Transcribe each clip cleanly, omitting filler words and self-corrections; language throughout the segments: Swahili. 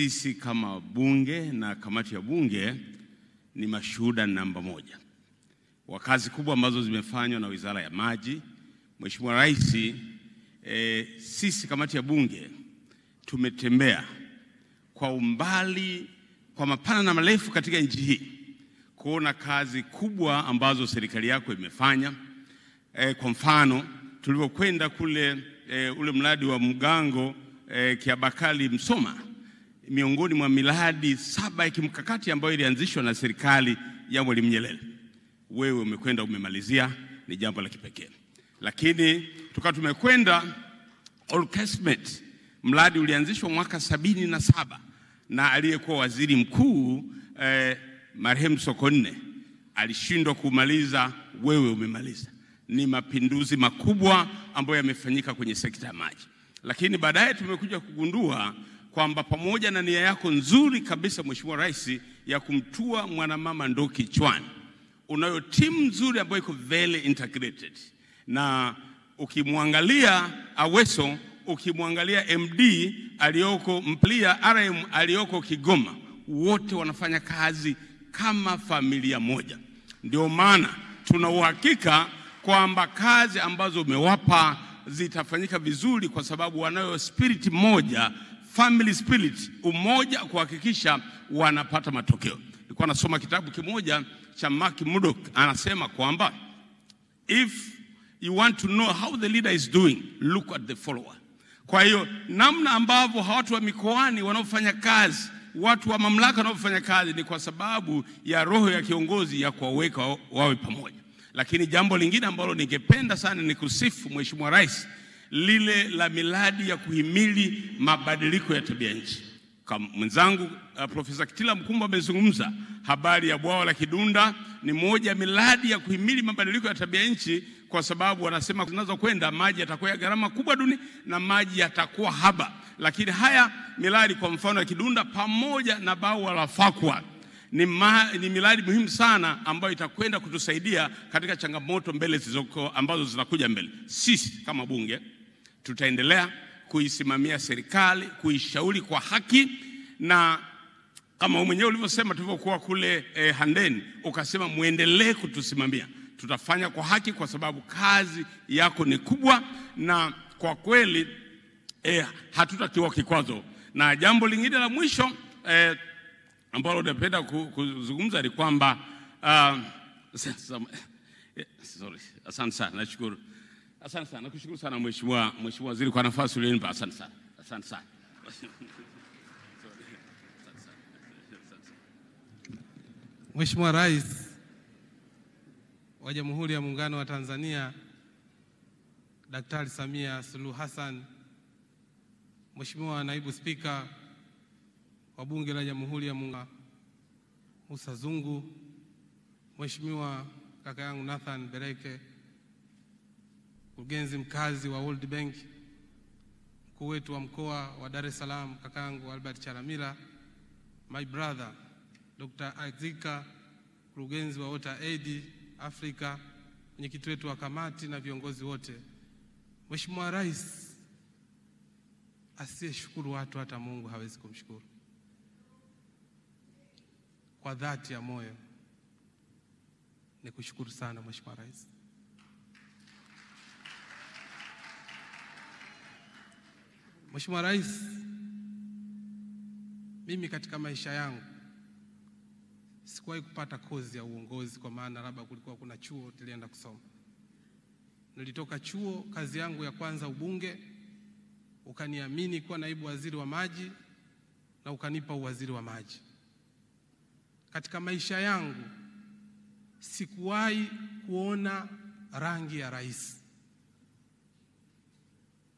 sisi kama bunge na kamati ya bunge ni mashuhuda namba moja wa kazi kubwa ambazo zimefanywa na Wizara ya Maji. Mheshimiwa Rais, sisi kamati ya bunge tumetembea kwa umbali, kwa mapana na marefu katika nchi hii kuona kazi kubwa ambazo serikali yako imefanya. Kwa mfano, tulipokwenda kule ule mradi wa Mgango Kiabakali Msoma, miongoni mwa miradi 7 ya kimkakati ambayo ilianzishwa na serikali ya Mwalimu Nyerere, wewe umekwenda umemalizia, ni jambo la kipekee. Lakini tumekwenda Old Testament, mradi ulianzishwa mwaka 77 na aliyekuwa waziri mkuu marehemu Sokoine alishindwa kumaliza, wewe umemaliza. Ni mapinduzi makubwa ambayo yamefanyika kwenye sekta ya maji. Lakini baadaye tumekuja kugundua kwamba pamoja na nia yako nzuri kabisa Mheshimiwa Rais ya kumtua mwanamama ndoo kichwani, unayo timu nzuri ambayo iko very integrated. Na ukimwangalia Aweso, ukimwangalia MD aliyoko Mplia, RM aliyoko Kigoma, wote wanafanya kazi kama familia moja. Ndio maana tuna uhakika kwamba kazi ambazo umewapa zitafanyika vizuri, kwa sababu wanayo spirit moja, family spirit, umoja, kuhakikisha wanapata matokeo. Nilikuwa nasoma kitabu kimoja cha Mark Murdock, anasema kwamba if you want to know how the leader is doing, look at the follower. Kwa hiyo namna ambavyo watu wa mikoani wanaofanya kazi, watu wa mamlaka wanaofanya kazi, ni kwa sababu ya roho ya kiongozi ya kuwaweka wawe pamoja. Lakini jambo lingine ambalo ningependa sana ni kusifu Mheshimiwa Rais, lile la miradi ya kuhimili mabadiliko ya tabia nchi. Kama mwenzangu Profesa Kitila Mkumbo amezungumza, habari ya bwawa la Kidunda ni moja ya miradi ya kuhimili mabadiliko ya tabia nchi, kwa sababu wanasema tunazokwenda maji yatakuwa ya gharama kubwa duni na maji yatakuwa haba. Lakini haya miradi, kwa mfano ya Kidunda pamoja na bwawa la Fakwa, ni miradi muhimu sana ambayo itakwenda kutusaidia katika changamoto mbele zilizoko ambazo zinakuja mbele. Sisi kama bunge tutaendelea kuisimamia serikali, kuishauri kwa haki, na kama mwenyewe ulivyosema tulivyokuwa kule Handeni, ukasema muendelee kutusimamia. Tutafanya kwa haki kwa sababu kazi yako ni kubwa, na kwa kweli hatutakiwa kikwazo. Na jambo lingine la mwisho ambalo napenda kuzungumza ni kwamba asante sana, nashukuru. Asante sana, nakushukuru sana Mheshimiwa Waziri kwa nafasi uliyonipa. Asante sana. Asante sana. Mheshimiwa Rais wa Jamhuri ya Muungano wa Tanzania Daktari Samia Suluhu Hassan, Mheshimiwa Naibu Spika wa Bunge la Jamhuri ya Muungano Musa Zungu, Mheshimiwa kaka yangu Nathan Bereke, mkurugenzi mkazi wa World Bank, mkuu wetu wa mkoa wa Dar es Salaam kaka yangu Albert Charamila, my brother Dr. Azika, mkurugenzi wa Water Aid Africa, mwenyekiti wetu wa kamati na viongozi wote. Mheshimiwa Rais, asiyeshukuru watu hata Mungu hawezi kumshukuru. Kwa dhati ya moyo nikushukuru sana Mheshimiwa Rais. Mheshimiwa Rais, mimi katika maisha yangu sikuwahi kupata kozi ya uongozi, kwa maana labda kulikuwa kuna chuo nilienda kusoma. Nilitoka chuo, kazi yangu ya kwanza ubunge, ukaniamini kuwa naibu waziri wa maji na ukanipa uwaziri wa maji. Katika maisha yangu sikuwahi kuona rangi ya rais.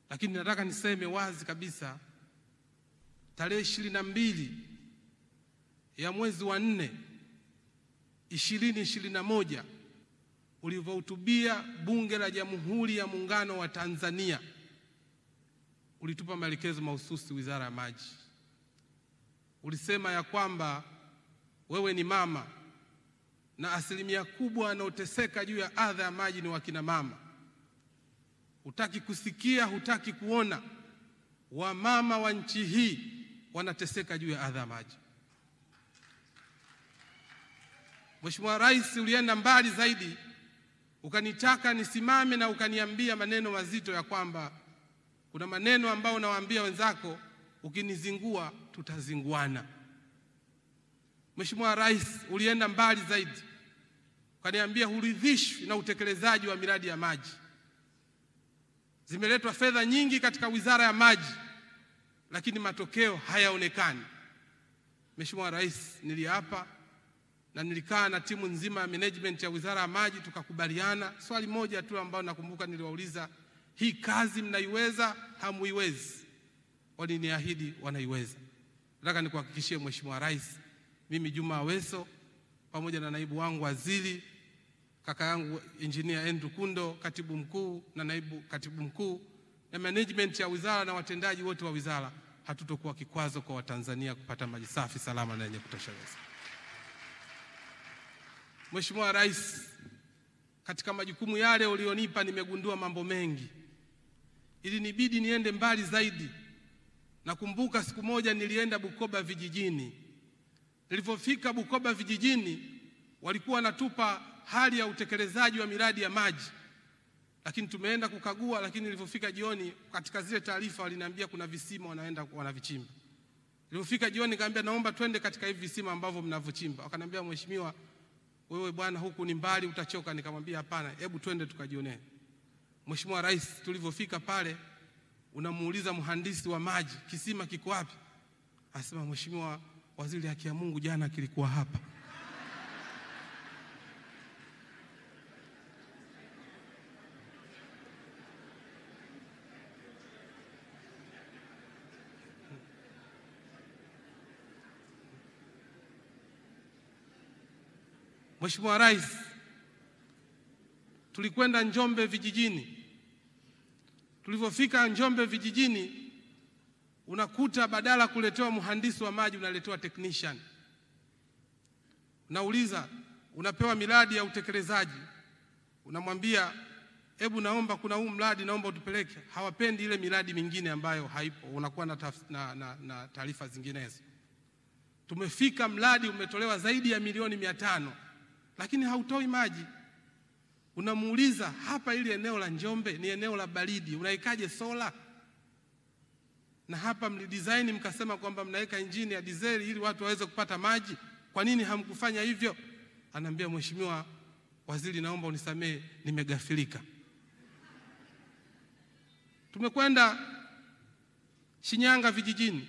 Lakini nataka niseme wazi kabisa, tarehe 22 ya mwezi wa 4 2021 ulivyohutubia Bunge la Jamhuri ya Muungano wa Tanzania, ulitupa maelekezo mahususi Wizara ya Maji. Ulisema ya kwamba wewe ni mama na asilimia kubwa wanaoteseka juu ya adha ya maji ni wakina mama. Hutaki kusikia, hutaki kuona wamama wa nchi hii wanateseka juu ya adha ya maji. Mheshimiwa Rais, ulienda mbali zaidi, ukanitaka nisimame na ukaniambia maneno mazito ya kwamba kuna maneno ambayo unawaambia wenzako, ukinizingua tutazinguana. Mheshimiwa Rais, ulienda mbali zaidi, ukaniambia huridhishwi na utekelezaji wa miradi ya maji. Zimeletwa fedha nyingi katika Wizara ya Maji, lakini matokeo hayaonekani. Mheshimiwa Rais, niliapa na nilikaa na timu nzima ya management ya Wizara ya Maji, tukakubaliana swali moja tu ambalo nakumbuka niliwauliza, hii kazi mnaiweza, hamuiwezi? Waliniahidi wanaiweza. Nataka nikuhakikishie Mheshimiwa Rais, mimi Juma Aweso pamoja na naibu wangu waziri, kaka yangu Engineer Andrew Kundo, katibu mkuu na naibu katibu mkuu, na management ya wizara na watendaji wote wa wizara, hatutokuwa kikwazo kwa Watanzania kupata maji safi, salama na yenye kutosheleza. Mheshimiwa Rais, katika majukumu yale ulionipa nimegundua mambo mengi. Ili nibidi niende mbali zaidi. Nakumbuka siku moja nilienda Bukoba vijijini. Nilipofika Bukoba vijijini, walikuwa wanatupa hali ya utekelezaji wa miradi ya maji. Lakini tumeenda kukagua, lakini nilipofika jioni katika zile taarifa waliniambia kuna visima wanaenda wanavichimba. Nilipofika jioni nikamwambia naomba twende katika hivi visima ambavyo mnavochimba. Wakaniambia mheshimiwa, wewe bwana huku ni mbali utachoka. Nikamwambia hapana, hebu twende tukajionee. Mheshimiwa Rais, tulipofika pale unamuuliza mhandisi wa maji, kisima kiko wapi? Anasema Mheshimiwa Waziri, haki ya Mungu jana kilikuwa hapa. Mheshimiwa Rais, tulikwenda Njombe vijijini. Tulipofika Njombe vijijini, unakuta badala kuletewa mhandisi wa maji unaletewa technician. Nauliza, unapewa miradi ya utekelezaji, unamwambia hebu naomba kuna huu mradi naomba utupeleke. Hawapendi ile miradi mingine ambayo haipo, unakuwa na taarifa zinginezo. Tumefika mradi umetolewa zaidi ya milioni 500, lakini hautoi maji. Unamuuliza, hapa ili eneo la Njombe ni eneo la baridi, unaikaje sola? Na hapa mlidesign mkasema kwamba mnaweka injini ya dizeli ili watu waweze kupata maji. Kwa nini hamkufanya hivyo? Ananiambia Mheshimiwa Waziri, naomba unisamee, nimegafilika. Tumekwenda Shinyanga vijijini,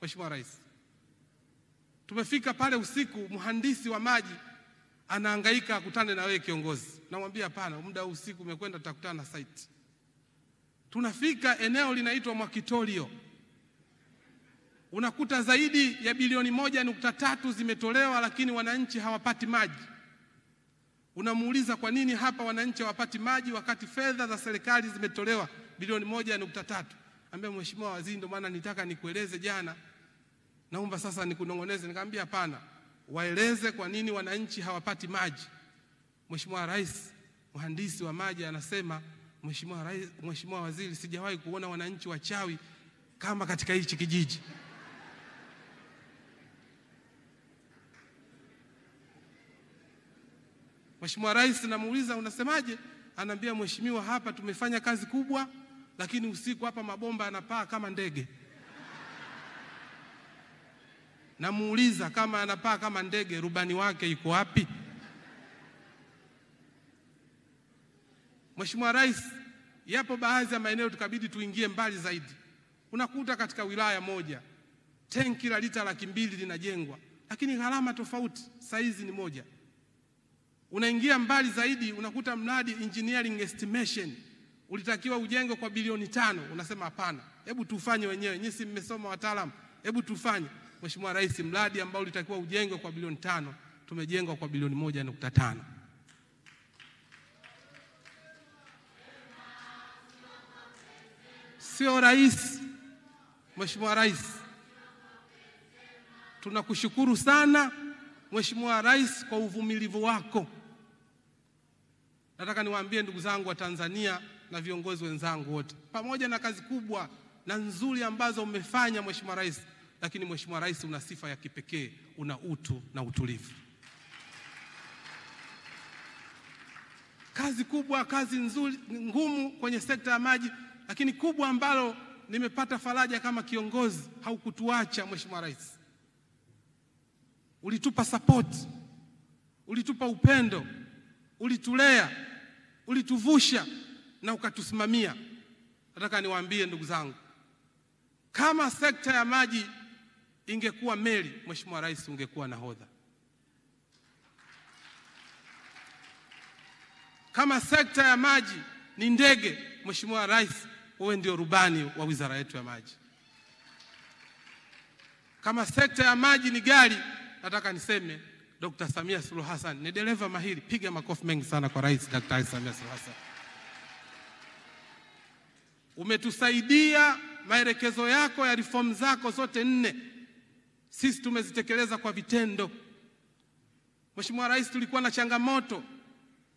Mheshimiwa Rais. Tumefika pale usiku, mhandisi wa maji anahangaika akutane na wewe kiongozi. Namwambia hapana, muda usiku umekwenda, tutakutana na site. Tunafika eneo linaitwa Mwakitolio. Unakuta zaidi ya bilioni 1.3 zimetolewa, lakini wananchi hawapati maji. Unamuuliza kwa nini hapa wananchi hawapati maji wakati fedha za serikali zimetolewa bilioni 1.3? Ambia Mheshimiwa Waziri, ndio maana nitaka nikueleze jana. Naomba sasa nikunongoneze. Nikamwambia hapana, waeleze kwa nini wananchi hawapati maji. Mheshimiwa Rais, mhandisi wa maji anasema, Mheshimiwa Waziri, sijawahi kuona wananchi wachawi kama katika hichi kijiji. Mheshimiwa Rais, namuuliza unasemaje? Ananiambia Mheshimiwa, hapa tumefanya kazi kubwa, lakini usiku hapa mabomba yanapaa kama ndege. Namuuliza, kama yanapaa kama ndege, rubani wake yuko wapi? Mheshimiwa Rais, yapo baadhi ya maeneo tukabidi tuingie mbali zaidi. Unakuta katika wilaya moja tenki la lita 200 linajengwa, lakini gharama tofauti, saizi ni moja. Unaingia mbali zaidi, unakuta mradi engineering estimation ulitakiwa ujengwe kwa bilioni 5. Unasema hapana, hebu tufanye wenyewe, nyinyi si mmesoma wataalamu, hebu tufanye. Mheshimiwa Rais, mradi ambao ulitakiwa ujengwe kwa bilioni 5 tumejengwa kwa bilioni 1.5. Sio rais. Mheshimiwa Rais, tunakushukuru sana Mheshimiwa Rais kwa uvumilivu wako. Nataka niwaambie ndugu zangu wa Tanzania na viongozi wenzangu wote, pamoja na kazi kubwa na nzuri ambazo umefanya Mheshimiwa Rais, lakini Mheshimiwa Rais una sifa ya kipekee, una utu na utulivu. Kazi kubwa, kazi nzuri, ngumu kwenye sekta ya maji, lakini kubwa ambalo nimepata faraja kama kiongozi, haukutuacha Mheshimiwa Rais. Ulitupa support, ulitupa upendo, ulitulea, ulituvusha na ukatusimamia. Nataka niwaambie ndugu zangu, kama sekta ya maji ingekuwa meli, Mheshimiwa Rais ungekuwa nahodha. Kama sekta ya maji ni ndege, Mheshimiwa Rais wewe ndio rubani wa wizara yetu ya maji. Kama sekta ya maji ni gari, nataka niseme Dr. Samia Suluhu Hassan ni dereva mahiri. Piga makofi mengi sana kwa Rais Dr. Samia Suluhu Hassan. Umetusaidia, maelekezo yako ya reform zako zote 4 sisi tumezitekeleza kwa vitendo. Mheshimiwa Rais, tulikuwa na changamoto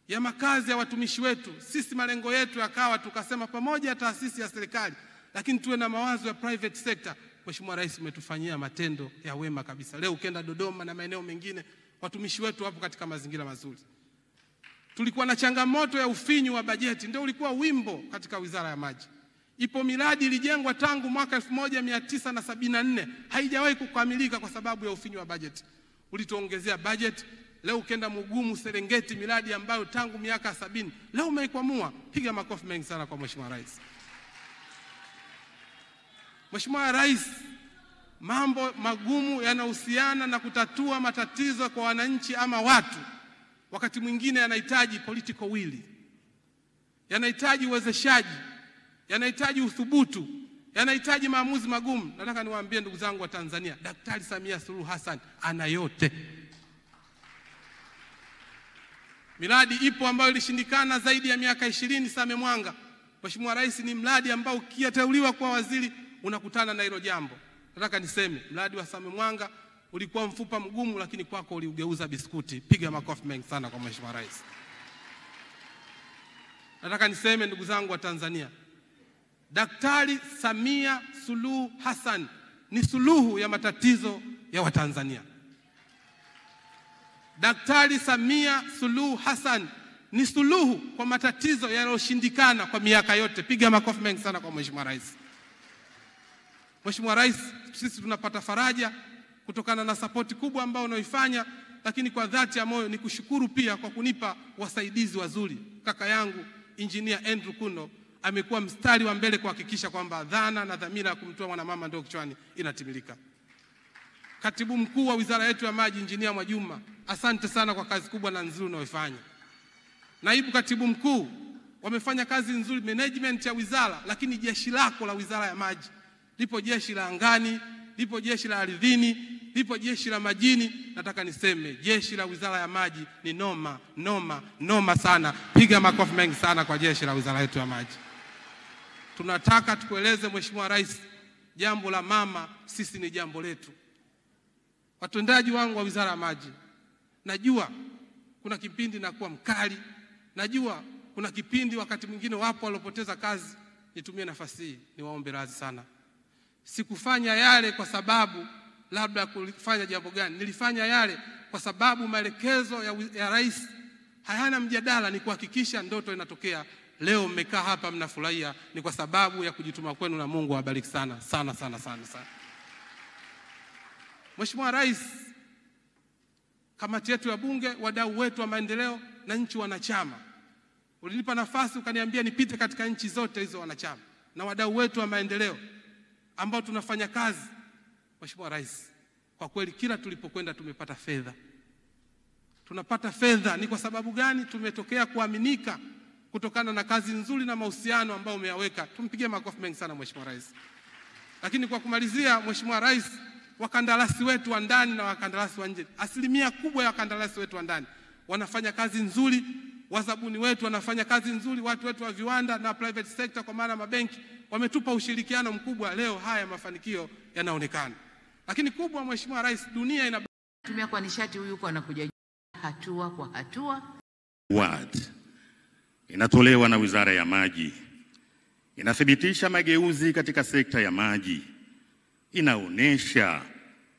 ya makazi ya watumishi wetu. Sisi malengo yetu yakawa tukasema pamoja ya taasisi ya serikali, lakini tuwe na mawazo ya private sector. Mheshimiwa Rais, umetufanyia matendo ya wema kabisa. Leo ukienda Dodoma na maeneo mengine, watumishi wetu wapo katika mazingira mazuri. Tulikuwa na changamoto ya ufinyu wa bajeti, ndio ulikuwa wimbo katika Wizara ya Maji. Ipo miradi ilijengwa tangu mwaka 1974 haijawahi kukamilika kwa sababu ya ufinyu wa bajeti. Ulituongezea bajeti. Leo ukienda Mugumu, Serengeti, miradi ambayo tangu miaka 70 leo umeikwamua. Piga makofi mengi sana kwa Mheshimiwa Rais. Mheshimiwa Rais, mambo magumu yanahusiana na kutatua matatizo kwa wananchi ama watu, wakati mwingine yanahitaji political will, yanahitaji uwezeshaji, yanahitaji uthubutu, yanahitaji maamuzi magumu. Nataka niwaambie ndugu zangu wa Tanzania, Daktari Samia Suluhu Hassan ana yote. Miradi ipo ambayo ilishindikana zaidi ya miaka 20. Same Mwanga, Mheshimiwa Rais, ni mradi ambao ukiteuliwa kwa waziri unakutana na hilo jambo. Nataka niseme mradi wa Same Mwanga ulikuwa mfupa mgumu, lakini kwako uliugeuza biskuti. Piga makofi mengi sana kwa Mheshimiwa Rais. Nataka niseme ndugu zangu wa Tanzania, Daktari Samia Suluhu Hassan ni suluhu ya matatizo ya Watanzania. Daktari Samia Suluhu Hassan ni suluhu kwa matatizo yaliyoshindikana kwa miaka yote. Piga makofi mengi sana kwa Mheshimiwa Rais. Mheshimiwa Rais, sisi tunapata faraja kutokana na sapoti kubwa ambayo unaoifanya, lakini kwa dhati ya moyo nikushukuru pia kwa kunipa wasaidizi wazuri. Kaka yangu Engineer Andrew Kuno amekuwa mstari wa mbele kuhakikisha kwamba dhana na dhamira ya kumtoa mwanamama ndio kichwani inatimilika. Katibu mkuu wa wizara yetu ya maji Engineer Mwajuma, asante sana kwa kazi kubwa na nzuri unayoifanya. Naibu katibu mkuu wamefanya kazi nzuri, management ya wizara, lakini jeshi lako la wizara ya maji, lipo jeshi la angani, lipo jeshi la ardhini, lipo jeshi la majini. Nataka niseme jeshi la wizara ya maji ni noma sana. Piga makofi mengi sana kwa jeshi la wizara yetu ya maji. Tunataka tukueleze Mheshimiwa Rais, jambo la mama sisi ni jambo letu. Watendaji wangu wa wizara ya maji, najua kuna kipindi nakuwa mkali, najua kuna kipindi wakati mwingine wapo walopoteza kazi. Nitumie nafasi hii niwaombe radhi sana. Sikufanya yale kwa sababu labda kufanya jambo gani. Nilifanya yale kwa sababu maelekezo ya Rais hayana mjadala, ni kuhakikisha ndoto inatokea. Leo mmekaa hapa mnafurahia, ni kwa sababu ya kujituma kwenu, na Mungu awabariki sana sana sana sana sana. Mheshimiwa Rais, kamati yetu ya Bunge, wadau wetu wa maendeleo na nchi wanachama, ulinipa nafasi ukaniambia nipite katika nchi zote hizo wanachama na wadau wetu wa maendeleo ambao tunafanya kazi. Mheshimiwa Rais, kwa kweli kila tulipokwenda tumepata fedha. Tunapata fedha ni kwa sababu gani? Tumetokea kuaminika kutokana na kazi nzuri na mahusiano ambayo umeyaweka. Tumpigie makofi mengi sana Mheshimiwa Rais. Lakini kwa kumalizia, Mheshimiwa Rais, wakandarasi wetu wa ndani na wakandarasi wa nje, asilimia kubwa ya wakandarasi wetu wa ndani wanafanya kazi nzuri, wazabuni wetu wanafanya kazi nzuri, watu wetu wa viwanda na private sector kwa maana mabenki wametupa ushirikiano mkubwa. Leo haya mafanikio yanaonekana. Lakini kubwa Mheshimiwa Rais, dunia inatumia kwa nishati, huyu kwa anakuja hatua kwa hatua. Award inatolewa na Wizara ya Maji, inathibitisha mageuzi katika sekta ya maji inaonyesha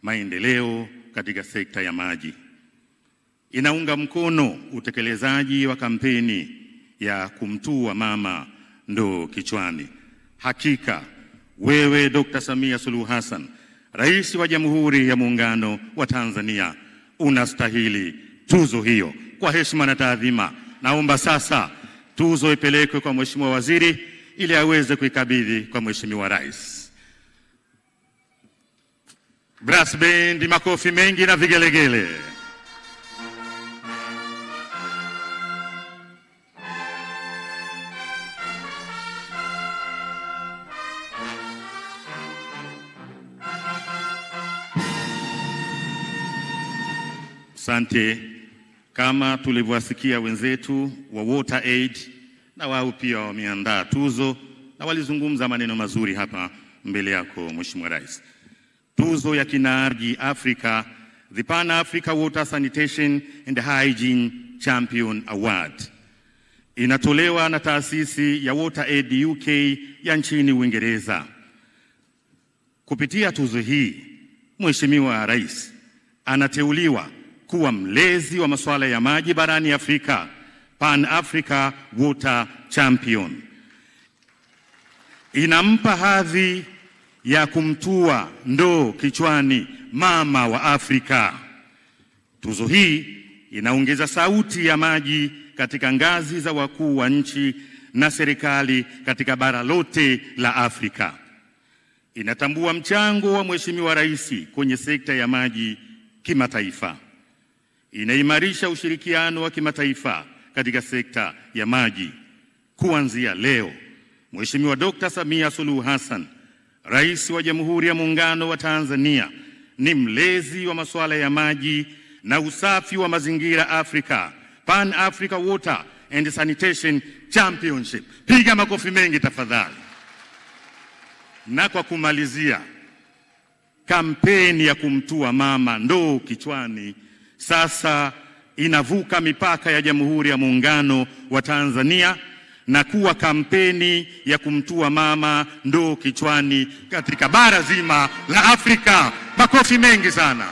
maendeleo katika sekta ya maji. Inaunga mkono utekelezaji wa kampeni ya kumtua mama ndoo kichwani. Hakika wewe Dr. Samia Suluhu Hassan, Rais wa Jamhuri ya Muungano wa Tanzania, unastahili tuzo hiyo. Kwa heshima na taadhima, naomba sasa tuzo ipelekwe kwa Mheshimiwa Waziri ili aweze kuikabidhi kwa Mheshimiwa Rais. Brass band, makofi mengi na vigelegele. Asante. Kama tulivyowasikia wenzetu wa Water Aid, na wao pia wameandaa tuzo na walizungumza maneno mazuri hapa mbele yako Mheshimiwa Rais. Tuzo ya Kinarji Africa, the Pan Africa Water Sanitation and Hygiene Champion Award, inatolewa na taasisi ya Water Aid UK ya nchini Uingereza. Kupitia tuzo hii, Mheshimiwa Rais anateuliwa kuwa mlezi wa masuala ya maji barani Afrika, Pan Africa Water Champion. Inampa hadhi ya kumtua ndoo kichwani mama wa Afrika. Tuzo hii inaongeza sauti ya maji katika ngazi za wakuu wa nchi na serikali katika bara lote la Afrika. Inatambua mchango wa Mheshimiwa Rais kwenye sekta ya maji kimataifa. Inaimarisha ushirikiano wa kimataifa katika sekta ya maji. Kuanzia leo, Mheshimiwa Dr. Samia Suluhu Hassan, Rais wa Jamhuri ya Muungano wa Tanzania, ni mlezi wa masuala ya maji na usafi wa mazingira Afrika, Pan Africa Water and Sanitation Championship. Piga makofi mengi tafadhali. Na kwa kumalizia, kampeni ya kumtua mama ndoo kichwani sasa inavuka mipaka ya Jamhuri ya Muungano wa Tanzania na kuwa kampeni ya kumtua mama ndoo kichwani katika bara zima la Afrika. Makofi mengi sana.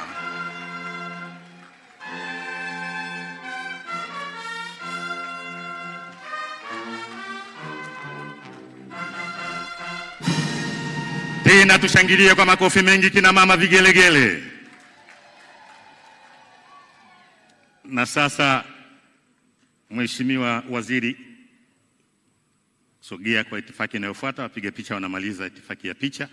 Tena tushangilie kwa makofi mengi kina mama, vigelegele. Na sasa Mheshimiwa Waziri, sogea kwa itifaki inayofuata. Wapige picha wanamaliza itifaki ya picha.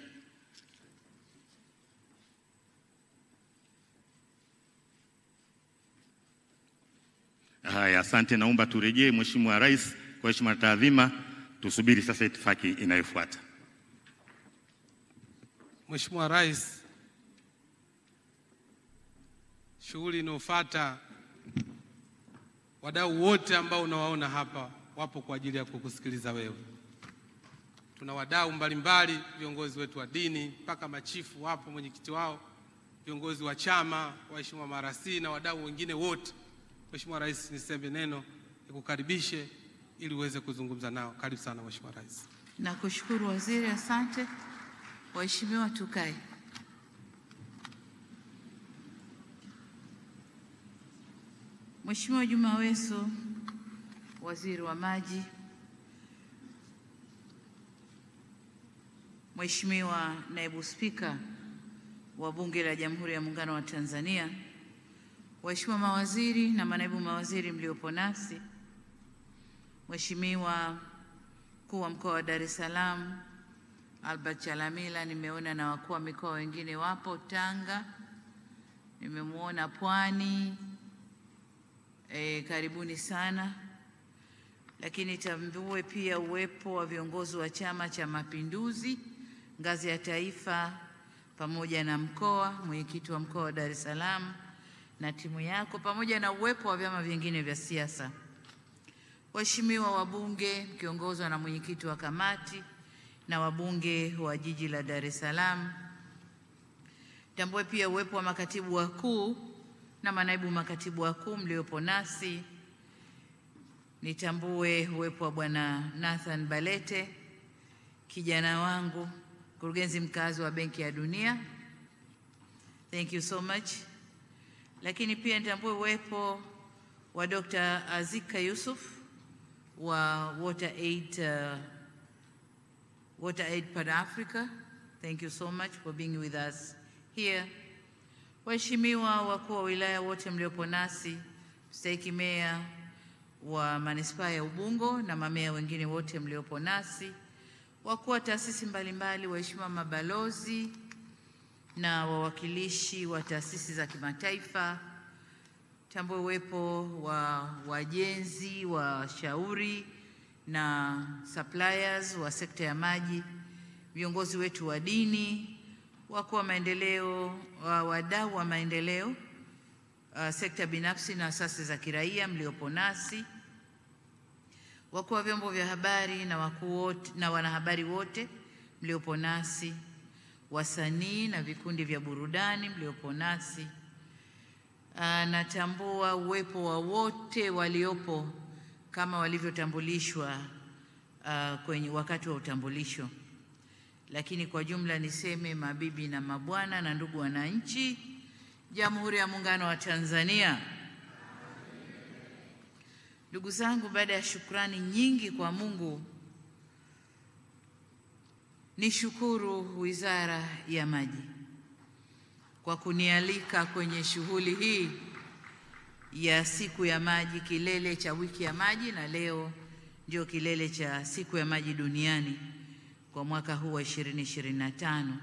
Haya, asante. Naomba turejee Mheshimiwa Rais kwa heshima na taadhima. Tusubiri sasa itifaki inayofuata. Mheshimiwa Rais, shughuli inayofuata, wadau wote ambao unawaona hapa wapo kwa ajili ya kukusikiliza wewe. Tuna wadau mbalimbali, viongozi wetu wa dini mpaka machifu wapo, mwenyekiti wao, viongozi wa chama, waheshimiwa marasi na wadau wengine wote. Mheshimiwa Rais, niseme neno nikukaribishe ili uweze kuzungumza nao. Karibu sana Mheshimiwa Rais. Nakushukuru Waziri, asante. Waheshimiwa, tukae. Mheshimiwa Juma Aweso, Waziri wa Maji, Mheshimiwa Naibu Spika wa Bunge la Jamhuri ya Muungano wa Tanzania, waheshimiwa mawaziri na manaibu mawaziri mliopo nasi, Mheshimiwa Mkuu wa Mkoa wa Dar es Salaam Albert Chalamila, nimeona na wakuu wa mikoa wengine wapo, Tanga nimemuona, Pwani, karibuni sana. Lakini tambue pia uwepo wa viongozi wa Chama cha Mapinduzi ngazi ya taifa pamoja na mkoa, mwenyekiti wa mkoa wa Dar es Salaam na timu yako, pamoja na uwepo wa vyama vingine vya siasa. Waheshimiwa wabunge mkiongozwa na mwenyekiti wa kamati na wabunge wa jiji la Dar es Salaam. Tambue pia uwepo wa makatibu wakuu na manaibu makatibu wakuu mliopo nasi. Nitambue uwepo wa Bwana Nathan Balete, kijana wangu, mkurugenzi mkazi wa Benki ya Dunia, thank you so much. Lakini pia nitambue uwepo wa Dr. Azika Yusuf wa WaterAid Pan Africa, thank you so much for being with us here. Waheshimiwa wakuu wa wilaya wote mliopo nasi, mstahiki meya wa manispaa ya Ubungo na mameya wengine wote mliopo nasi, wakuu wa taasisi mbalimbali, waheshimiwa mabalozi na wawakilishi wa taasisi za kimataifa, tambue uwepo wa wajenzi, washauri na suppliers wa sekta ya maji, viongozi wetu wa dini, wakuu wa maendeleo, wadau wa maendeleo, sekta binafsi na asasi za kiraia mliopo nasi, wakuu wa vyombo vya habari na wakuu wote na wanahabari wote mliopo nasi, wasanii na vikundi vya burudani mliopo nasi. Natambua uwepo wa wote waliopo kama walivyotambulishwa kwenye wakati wa utambulisho. Lakini kwa jumla niseme mabibi na mabwana na ndugu wananchi, Jamhuri ya Muungano wa Tanzania. Ndugu zangu, baada ya shukrani nyingi kwa Mungu, nishukuru Wizara ya Maji kwa kunialika kwenye shughuli hii ya siku ya maji, kilele cha wiki ya maji, na leo ndio kilele cha siku ya maji duniani kwa mwaka huu wa 2025.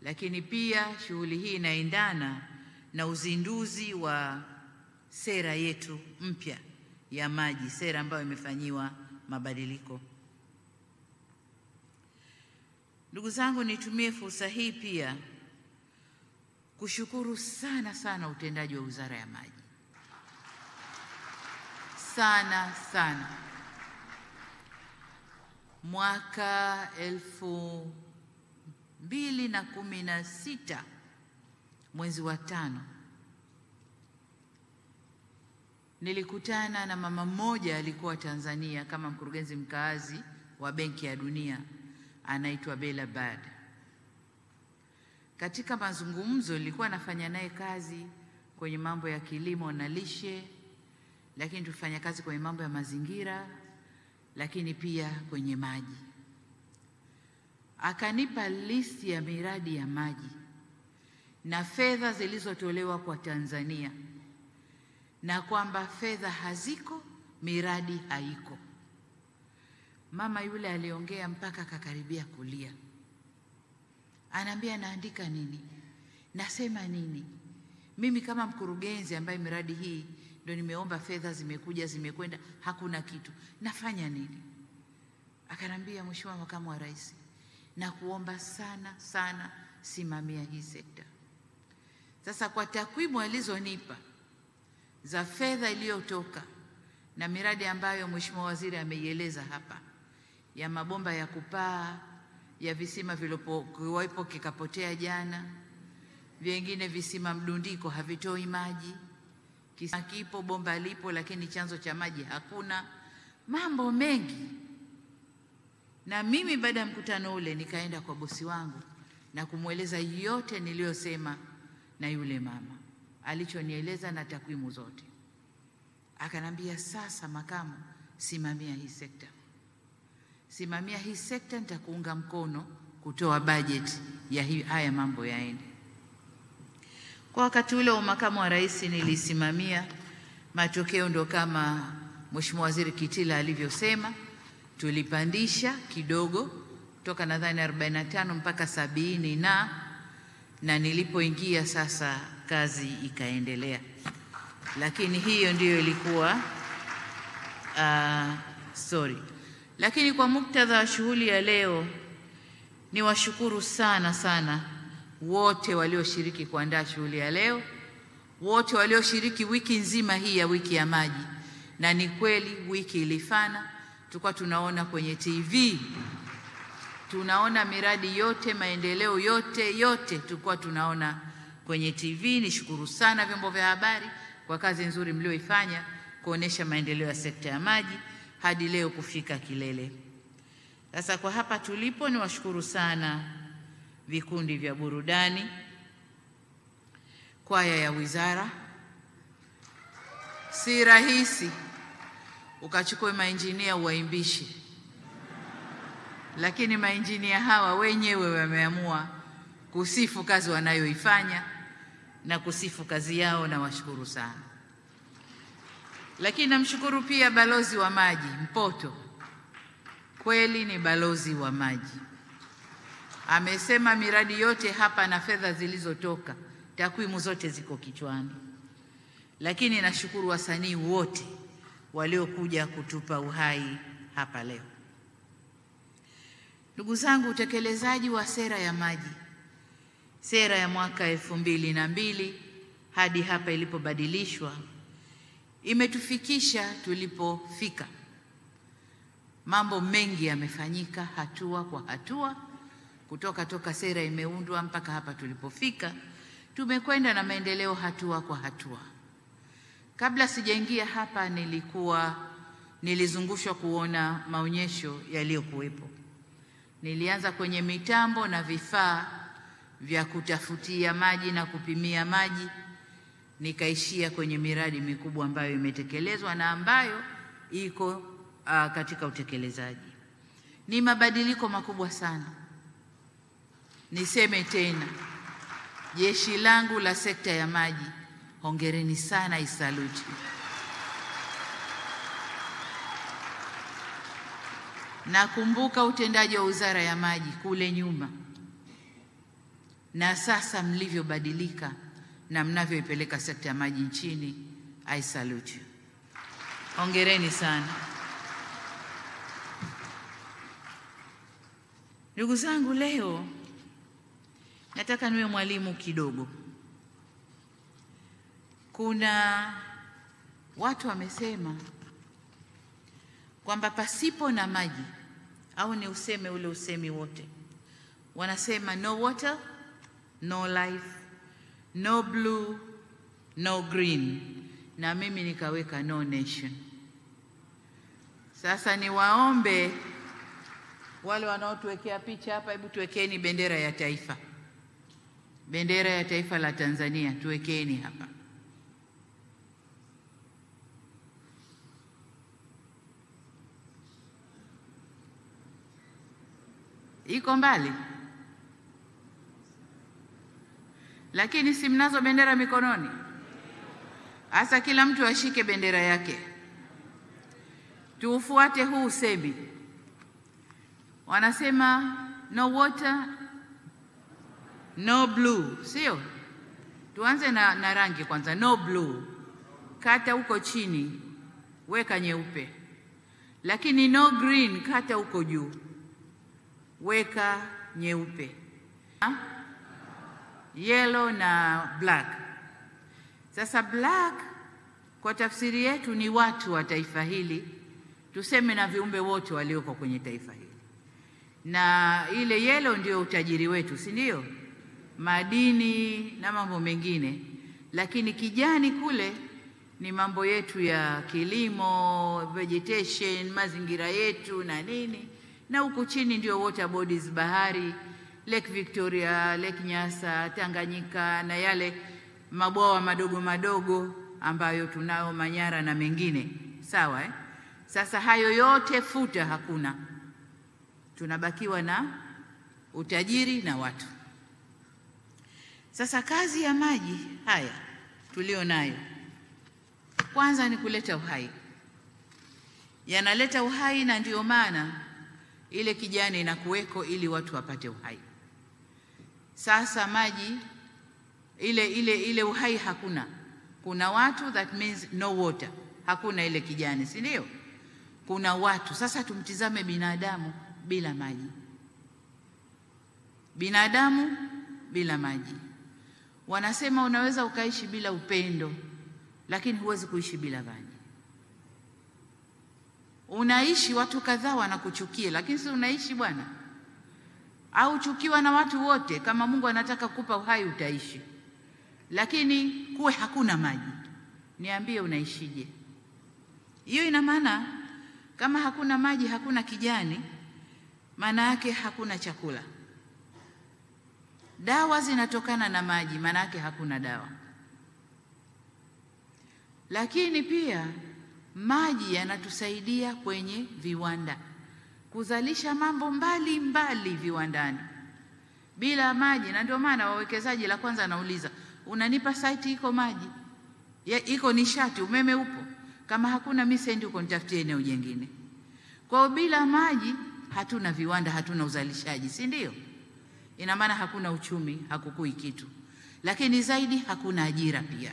Lakini pia shughuli hii inaendana na uzinduzi wa sera yetu mpya ya maji, sera ambayo imefanyiwa mabadiliko. Ndugu zangu, nitumie fursa hii pia kushukuru sana utendaji wa Wizara ya Maji. Sana. Mwaka 2016 mwezi wa 5 nilikutana na mama mmoja alikuwa Tanzania kama mkurugenzi mkazi wa Benki ya Dunia, anaitwa Bella Bad. Katika mazungumzo nilikuwa nafanya naye kazi kwenye mambo ya kilimo na lishe, lakini tufanya kazi kwenye mambo ya mazingira, lakini pia kwenye maji. Akanipa listi ya miradi ya maji na fedha zilizotolewa kwa Tanzania, na kwamba fedha haziko, miradi haiko. Mama yule aliongea mpaka akakaribia kulia. Anaambia, naandika nini? Nasema nini? Mimi kama mkurugenzi ambaye miradi hii ndio nimeomba fedha, zimekuja zimekwenda, hakuna kitu. Nafanya nini? Akanambia, Mheshimiwa Makamu wa Rais, na kuomba sana simamia hii sekta. Sasa kwa takwimu alizonipa za fedha iliyotoka na miradi ambayo Mheshimiwa Waziri ameieleza hapa, ya mabomba ya kupaa, ya visima vilopo kikapotea jana, vingine visima mdundiko havitoi maji, kisima kipo, bomba lipo, lakini chanzo cha maji hakuna, mambo mengi. Na mimi baada ya mkutano ule nikaenda kwa bosi wangu na kumweleza yote niliyosema na yule mama, alichonieleza na takwimu zote. Akanambia, sasa makamu, simamia hii sekta. Simamia hii sekta, nitakuunga mkono kutoa bajeti ya haya mambo yaende. Kwa wakati ule wa makamu wa rais nilisimamia, matokeo ndo kama Mheshimiwa Waziri Kitila alivyosema, tulipandisha kidogo kutoka nadhani 45 mpaka 70 na nilipoingia sasa kazi ikaendelea. Lakini hiyo ndiyo ilikuwa Lakini kwa muktadha wa shughuli ya leo, ni washukuru sana wote walioshiriki kuandaa shughuli ya leo, wote walioshiriki wiki nzima hii ya wiki ya maji. Na ni kweli wiki ilifana, tulikuwa tunaona kwenye TV, tunaona miradi yote, maendeleo yote tulikuwa tunaona kwenye TV. Nishukuru sana vyombo vya habari kwa kazi nzuri mlioifanya kuonesha maendeleo ya sekta ya maji hadi leo kufika kilele. Sasa kwa hapa tulipo, ni washukuru sana vikundi vya burudani, kwaya ya wizara. Si rahisi ukachukue mainjinia uwaimbishe, lakini mainjinia hawa wenyewe wameamua kusifu kazi wanayoifanya na kusifu kazi yao, na washukuru sana. Lakini namshukuru pia balozi wa maji Mpoto, kweli ni balozi wa maji. Amesema miradi yote hapa na fedha zilizotoka, takwimu zote ziko kichwani. Lakini nashukuru wasanii wote waliokuja kutupa uhai hapa leo. Ndugu zangu, utekelezaji wa sera ya maji, sera ya mwaka 2002 hadi hapa ilipobadilishwa, imetufikisha tulipofika. Mambo mengi yamefanyika hatua kwa hatua, kutoka sera imeundwa mpaka hapa tulipofika. Tumekwenda na maendeleo hatua kwa hatua. Kabla sijaingia hapa nilizungushwa kuona maonyesho yaliyokuwepo. Nilianza kwenye mitambo na vifaa vya kutafutia maji na kupimia maji, nikaishia kwenye miradi mikubwa ambayo imetekelezwa na ambayo iko katika utekelezaji. Ni mabadiliko makubwa sana. Niseme tena, jeshi langu la sekta ya maji, hongereni sana, isaluti. Nakumbuka utendaji wa wizara ya maji kule nyuma, na sasa mlivyobadilika na mnavyoipeleka sekta ya maji nchini, I salute you. Hongereni sana. Ndugu zangu, leo nataka niwe mwalimu kidogo. Kuna watu wamesema kwamba pasipo na maji, au ni useme ule usemi wote, wanasema no water, no life, no blue, no green, na mimi nikaweka no nation. Sasa niwaombe wale wanaotuwekea picha hapa, hebu tuwekeni bendera ya taifa. Bendera ya taifa la Tanzania tuwekeni hapa. Iko mbali, lakini si mnazo bendera mikononi? Asa kila mtu ashike bendera yake, tuufuate huu usemi. Wanasema no water, no blue, sio? Tuanze na rangi kwanza. No blue, kata huko chini, weka nyeupe. Lakini no green, kata huko juu, weka nyeupe. Yellow na black. Sasa black kwa tafsiri yetu ni watu wa taifa hili, tuseme na viumbe wote walioko kwenye taifa hili. Na ile yellow ndio utajiri wetu, si ndio? Madini na mambo mengine. Lakini kijani kule ni mambo yetu ya kilimo, vegetation, mazingira yetu na nini. Na huku chini ndio water bodies, bahari, Lake Victoria, Lake Nyasa, Tanganyika na yale mabwawa madogo madogo ambayo tunao, Manyara na mengine. Sawa eh? Sasa hayo yote futa, hakuna. Tunabakiwa na utajiri na watu. Sasa kazi ya maji haya tulio nayo, kwanza ni kuleta uhai. Yanaleta uhai, na ndio maana ile kijani inakuweko ili watu wapate uhai. Sasa maji ile uhai hakuna. Kuna watu, that means no water. Hakuna ile kijani, si ndio? Kuna watu. Sasa tumtizame binadamu bila maji. Binadamu bila maji. Wanasema unaweza ukaishi bila upendo, lakini huwezi kuishi bila maji. Unaishi, watu kadhaa wanakuchukia, lakini si unaishi bwana? Au chukiwa na watu wote, kama Mungu anataka kukupa uhai utaishi. Lakini kuwe hakuna maji, niambie unaishije? Hiyo ina maana kama hakuna maji, hakuna kijani, maana yake hakuna chakula. Dawa zinatokana na maji, maana yake hakuna dawa. Lakini pia maji yanatusaidia kwenye viwanda kuzalisha mambo mbalimbali viwandani. Bila maji, na ndio maana wawekezaji, la kwanza anauliza, unanipa site iko maji? Iko nishati, umeme upo? Kama hakuna, mimi sendi uko nitafutie eneo jingine. Kwa bila maji hatuna viwanda, hatuna uzalishaji, si ndio? Ina maana hakuna uchumi, hakukui kitu. Lakini zaidi hakuna ajira pia.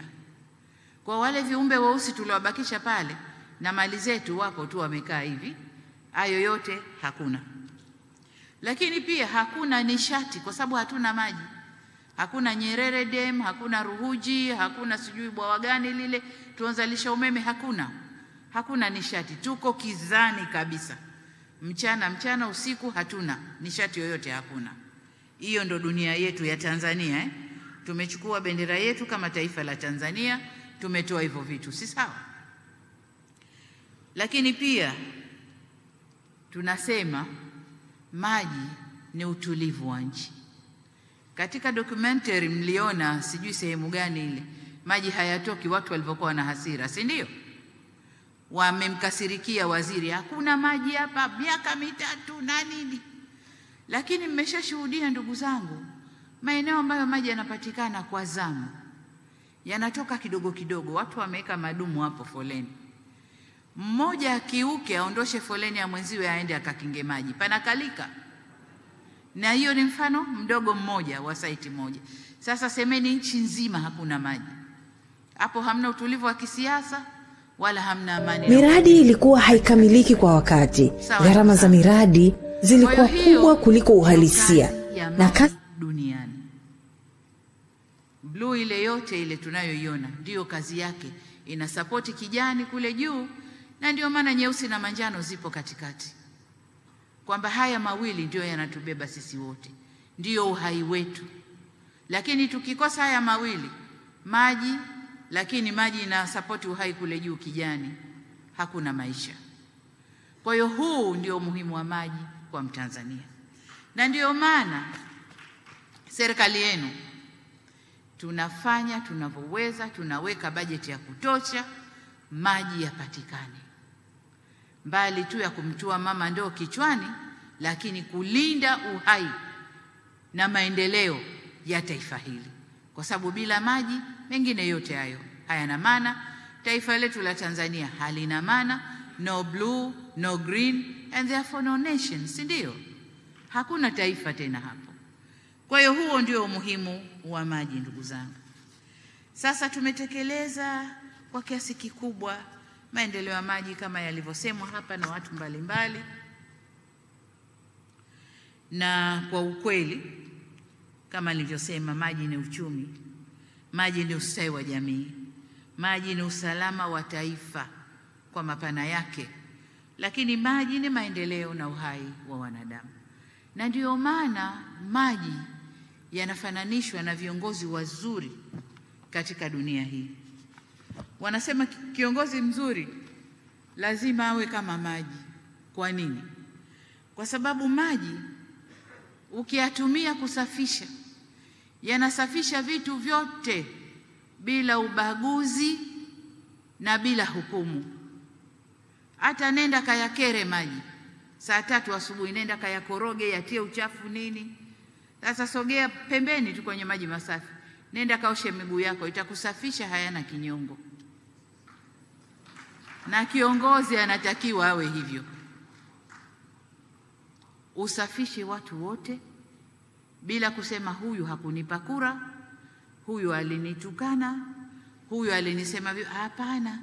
Kwa wale viumbe weusi tuliowabakisha pale na mali zetu wako tu wamekaa hivi, hayo yote hakuna. Lakini pia hakuna nishati kwa sababu hatuna maji. Hakuna Nyerere Dam, hakuna Ruhuji, hakuna sijui bwawa gani lile tuanzalisha umeme, hakuna. Hakuna nishati, tuko kizani kabisa. Mchana usiku hatuna nishati yoyote, hakuna. Hiyo ndo dunia yetu ya Tanzania. Tumechukua bendera yetu kama taifa la Tanzania, tumetoa hivyo vitu, si sawa? Lakini pia tunasema maji ni utulivu wa nchi. Katika documentary mliona, sijui sehemu gani ile, maji hayatoki, watu walivyokuwa na hasira, si ndio? Wamemkasirikia waziri, hakuna maji hapa miaka 3 na nini. Lakini mmeshashuhudia ndugu zangu, maeneo ambayo maji yanapatikana kwa zamu, yanatoka kidogo kidogo, watu wameweka madumu hapo foleni. Mmoja akiuke aondoshe foleni ya mwenziwe aende akakinge maji, panakalika. Na hiyo ni mfano mdogo mmoja wa site moja. Sasa semeni nchi nzima hakuna maji. Hapo hamna utulivu wa kisiasa wala hamna amani. Miradi ilikuwa haikamiliki kwa wakati. Gharama za miradi zilikuwa kubwa kuliko uhalisia na kasi duniani. Blue ile yote ile tunayoiona ndio kazi yake, ina support kijani kule juu, na ndio maana nyeusi na manjano zipo katikati. Kwamba haya mawili ndio yanatubeba sisi wote, ndio uhai wetu. Lakini tukikosa haya mawili, maji, lakini maji ina support uhai kule juu kijani, hakuna maisha. Kwa hiyo huu ndio umuhimu wa maji kwa Mtanzania. Na ndio maana serikali yenu tunafanya tunavyoweza, tunaweka bajeti ya kutosha, maji yapatikane. Mbali tu ya kumtua mama ndoo kichwani, lakini kulinda uhai na maendeleo ya taifa hili. Kwa sababu bila maji mengine yote hayo hayana maana. Taifa letu la Tanzania halina maana, no blue, no green, and therefore no nation, si ndio? Hakuna taifa tena hapo. Kwa hiyo huo ndio umuhimu wa maji ndugu zangu. Sasa tumetekeleza kwa kiasi kikubwa maendeleo ya maji kama yalivyosemwa hapa na watu mbalimbali. Na kwa ukweli kama nilivyosema, maji ni uchumi, maji ni ustawi wa jamii, maji ni usalama wa taifa kwa mapana yake, lakini maji ni maendeleo na uhai wa wanadamu. Na ndio maana maji yanafananishwa na viongozi wazuri katika dunia hii. Wanasema kiongozi mzuri lazima awe kama maji. Kwa nini? Kwa sababu maji ukiyatumia kusafisha, yanasafisha vitu vyote bila ubaguzi na bila hukumu. Hata nenda kayakere maji saa 3 asubuhi, nenda kayakoroge, yatie uchafu nini. Sasa sogea pembeni tu kwenye maji masafi, nenda kaoshe miguu yako, itakusafisha, hayana kinyongo. Na kiongozi anatakiwa awe hivyo, usafishe watu wote bila kusema huyu hakunipa kura, huyu alinitukana, huyu alinisema. Hapana,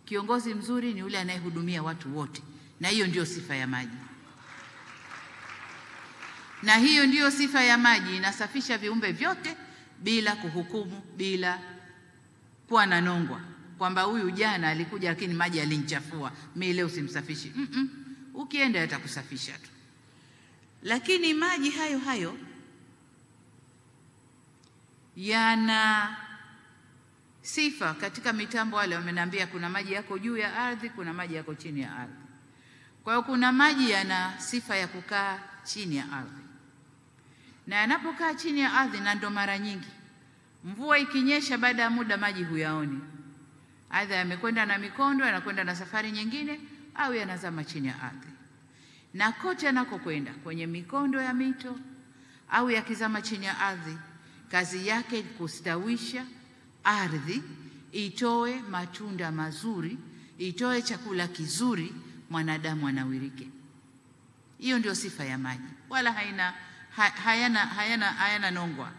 kiongozi mzuri ni yule anayehudumia watu wote, na hiyo ndio sifa ya maji. Na hiyo ndio sifa ya maji, inasafisha viumbe vyote bila kuhukumu, bila kuwa na nongwa kwamba huyu jana alikuja lakini maji alinichafua, mimi leo simsafishi. Ukienda yatakusafisha tu. Lakini maji hayo hayo yana sifa katika mitambo. Wale wameniambia kuna maji yako juu ya ardhi, kuna maji yako chini ya ardhi. Kwa hiyo kuna maji yana sifa ya kukaa chini ya ardhi, na yanapokaa chini ya ardhi, na ndo mara nyingi mvua ikinyesha, baada ya muda maji huyaoni, aidha yamekwenda na mikondo, yanakwenda na safari nyingine, au yanazama chini ya ardhi. Na kote yanakokwenda, kwenye mikondo ya mito au yakizama chini ya ardhi, kazi yake kustawisha ardhi, itoe matunda mazuri, itoe chakula kizuri, mwanadamu anawirike. Hiyo ndio sifa ya maji, wala hayana nongwa.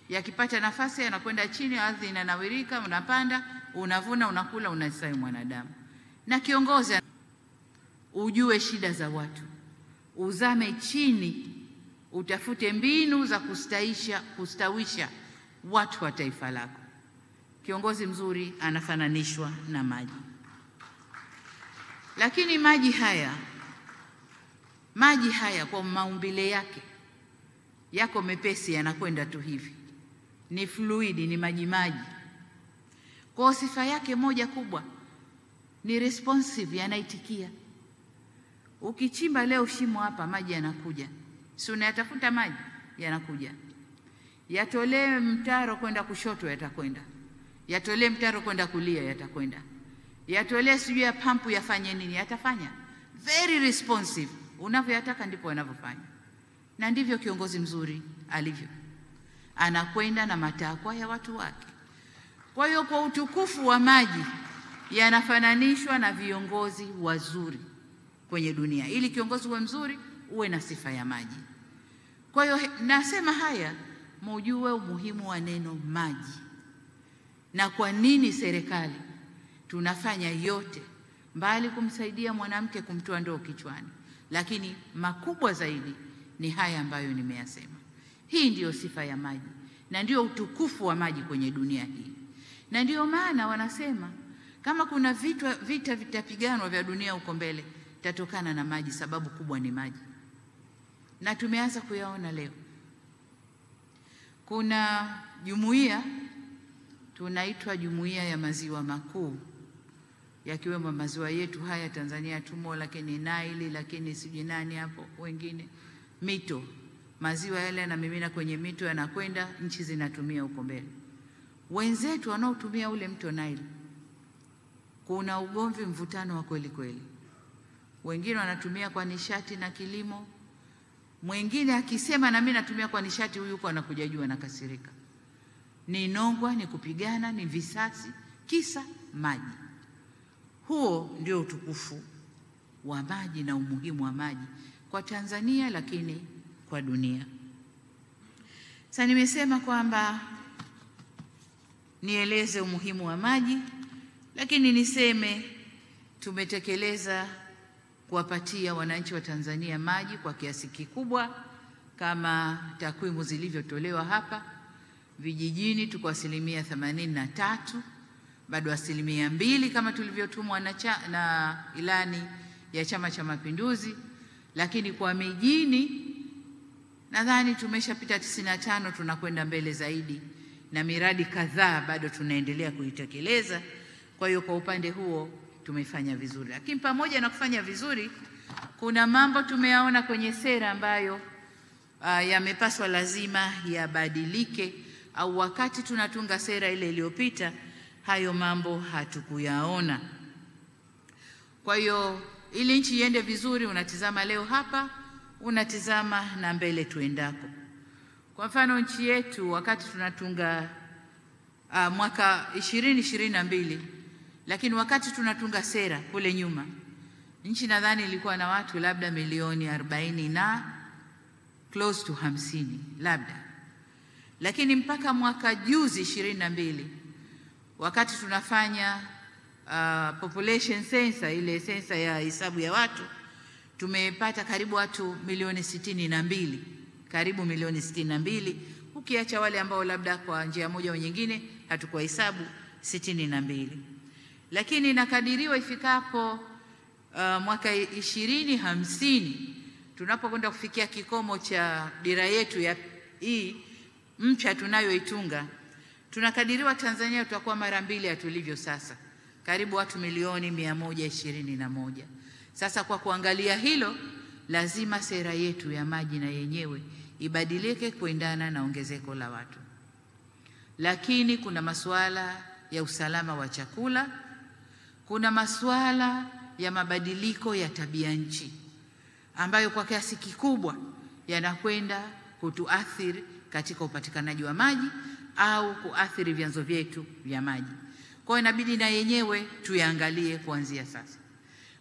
Yakipata nafasi yanakwenda chini, ardhi inanawirika, unapanda, unavuna, unakula, unastawi mwanadamu. Na kiongozi ujue shida za watu, uzame chini, utafute mbinu za kustawisha watu wa taifa lako. Kiongozi mzuri anafananishwa na maji. Lakini maji haya kwa maumbile yake yako mepesi, yanakwenda tu hivi, ni fluidi, ni maji. Kwa sifa yake moja kubwa ni responsive, yanaitikia. Ukichimba leo shimo hapa, maji yanakuja, si unayatafuta maji, yanakuja. Yatolee mtaro kwenda kushoto, yatakwenda. Yatolee mtaro kwenda kulia, yatakwenda. Yatolee sijui ya pampu yafanye nini, yatafanya. Very responsive, unavyoyataka ndipo wanavyofanya. Na ndivyo kiongozi mzuri alivyo, anakwenda na matakwa ya watu wake. Kwa hiyo kwa utukufu wa maji yanafananishwa na viongozi wazuri kwenye dunia. Ili kiongozi uwe mzuri, uwe na sifa ya maji. Kwa hiyo nasema haya mujue umuhimu wa neno maji, na kwa nini serikali tunafanya yote, mbali kumsaidia mwanamke kumtoa ndoo kichwani, lakini makubwa zaidi ni haya ambayo nimeyasema. Hii ndiyo sifa ya maji na ndiyo utukufu wa maji kwenye dunia hii. Na ndiyo maana wanasema kama kuna vita vitapiganwa vya dunia huko mbele, tatokana na maji. Sababu kubwa ni maji, na tumeanza kuyaona leo. Kuna jumuiya tunaitwa Jumuiya ya Maziwa Makuu, yakiwemo maziwa yetu haya Tanzania tumo, lakini Nile, lakini sijui nani hapo wengine, mito, maziwa yale yanamimina kwenye mito, yanakwenda nchi zinatumia huko mbele. Wenzetu wanaotumia ule mto Nile, kuna ugomvi, mvutano wa kweli kweli. Wengine wanatumia kwa nishati na kilimo, mwingine akisema na mimi natumia kwa nishati, huyu yuko anakuja juu anakasirika. Ni nongwa, ni kupigana, ni visasi, kisa maji. Huo ndio utukufu wa maji na umuhimu wa maji kwa Tanzania, lakini kwa dunia. Sasa nimesema kwamba nieleze umuhimu wa maji, lakini niseme tumetekeleza kuwapatia wananchi wa Tanzania maji kwa kiasi kikubwa kama takwimu zilivyotolewa hapa. Vijijini tuko 83%, bado 2% kama tulivyotumwa na ilani ya Chama cha Mapinduzi, lakini kwa mijini nadhani tumeshapita 95, tunakwenda mbele zaidi, na miradi kadhaa bado tunaendelea kuitekeleza. Kwa hiyo kwa upande huo tumefanya vizuri, lakini pamoja na kufanya vizuri, kuna mambo tumeyaona kwenye sera ambayo yamepaswa lazima yabadilike, au wakati tunatunga sera ile iliyopita hayo mambo hatukuyaona. Kwa hiyo ili nchi iende vizuri, unatizama leo hapa, unatizama na mbele tuendako. Kwa mfano nchi yetu wakati tunatunga mwaka 2022, lakini wakati tunatunga sera kule nyuma, nchi nadhani ilikuwa na watu labda milioni 40 na close to 50 labda. Lakini mpaka mwaka juzi 22, wakati tunafanya population census, ile sensa ya hesabu ya watu, tumepata karibu watu milioni 62, karibu milioni 62, ukiacha wale ambao labda kwa njia moja au nyingine hatukuwa hesabu, 62. Lakini inakadiriwa ifikapo mwaka 2050, tunapokwenda kufikia kikomo cha dira yetu ya hii mpya tunayoitunga, tunakadiriwa Tanzania tutakuwa mara 2 ya tulivyo sasa, karibu watu milioni 121. Sasa kwa kuangalia hilo, lazima sera yetu ya maji na yenyewe ibadilike kuendana na ongezeko la watu. Lakini kuna masuala ya usalama wa chakula, kuna masuala ya mabadiliko ya tabia nchi ambayo kwa kiasi kikubwa yanakwenda kutuathiri katika upatikanaji wa maji au kuathiri vyanzo vyetu vya maji. Kwa hiyo inabidi na yenyewe tuyaangalie kuanzia sasa.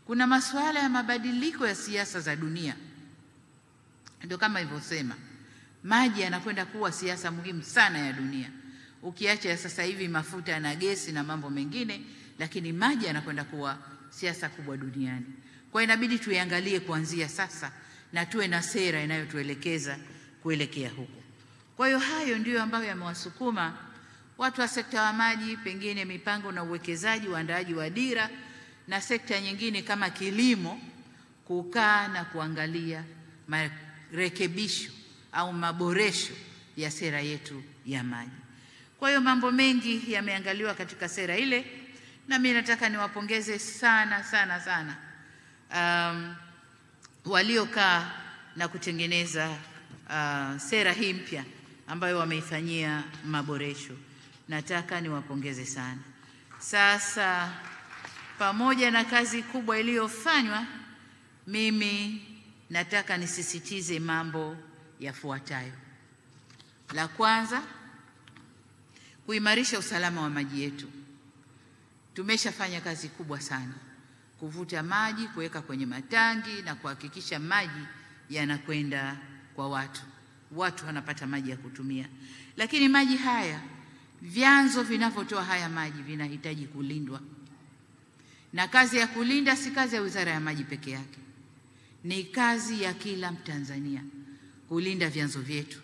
Kuna masuala ya mabadiliko ya siasa za dunia. Ndio kama ilivyosema, maji yanakwenda kuwa siasa muhimu sana ya dunia. Ukiacha ya sasa hivi mafuta na gesi na mambo mengine, lakini maji yanakwenda kuwa siasa kubwa duniani. Kwa hiyo inabidi tuiangalie kuanzia sasa na tuwe na sera inayotuelekeza kuelekea huko. Kwa hiyo hayo ndiyo ambayo yamewasukuma watu wa sekta wa maji, pengine mipango na uwekezaji, uandaaji wa dira na sekta nyingine kama kilimo, kukaa na kuangalia marekebisho au maboresho ya sera yetu ya maji. Kwa hiyo mambo mengi yameangaliwa katika sera ile, na mimi nataka niwapongeze sana sana sana waliokaa na kutengeneza sera hii mpya ambayo wameifanyia maboresho. Nataka niwapongeze sana. Sasa pamoja na kazi kubwa iliyofanywa, mimi nataka nisisitize mambo yafuatayo. La kwanza, kuimarisha usalama wa maji yetu. Tumeshafanya kazi kubwa sana kuvuta maji, kuweka kwenye matangi na kuhakikisha maji yanakwenda kwa watu. Watu wanapata maji ya kutumia. Lakini maji haya, vyanzo vinavyotoa haya maji vinahitaji kulindwa. Na kazi ya kulinda si kazi ya Wizara ya Maji peke yake. Ni kazi ya kila Mtanzania kulinda vyanzo vyetu.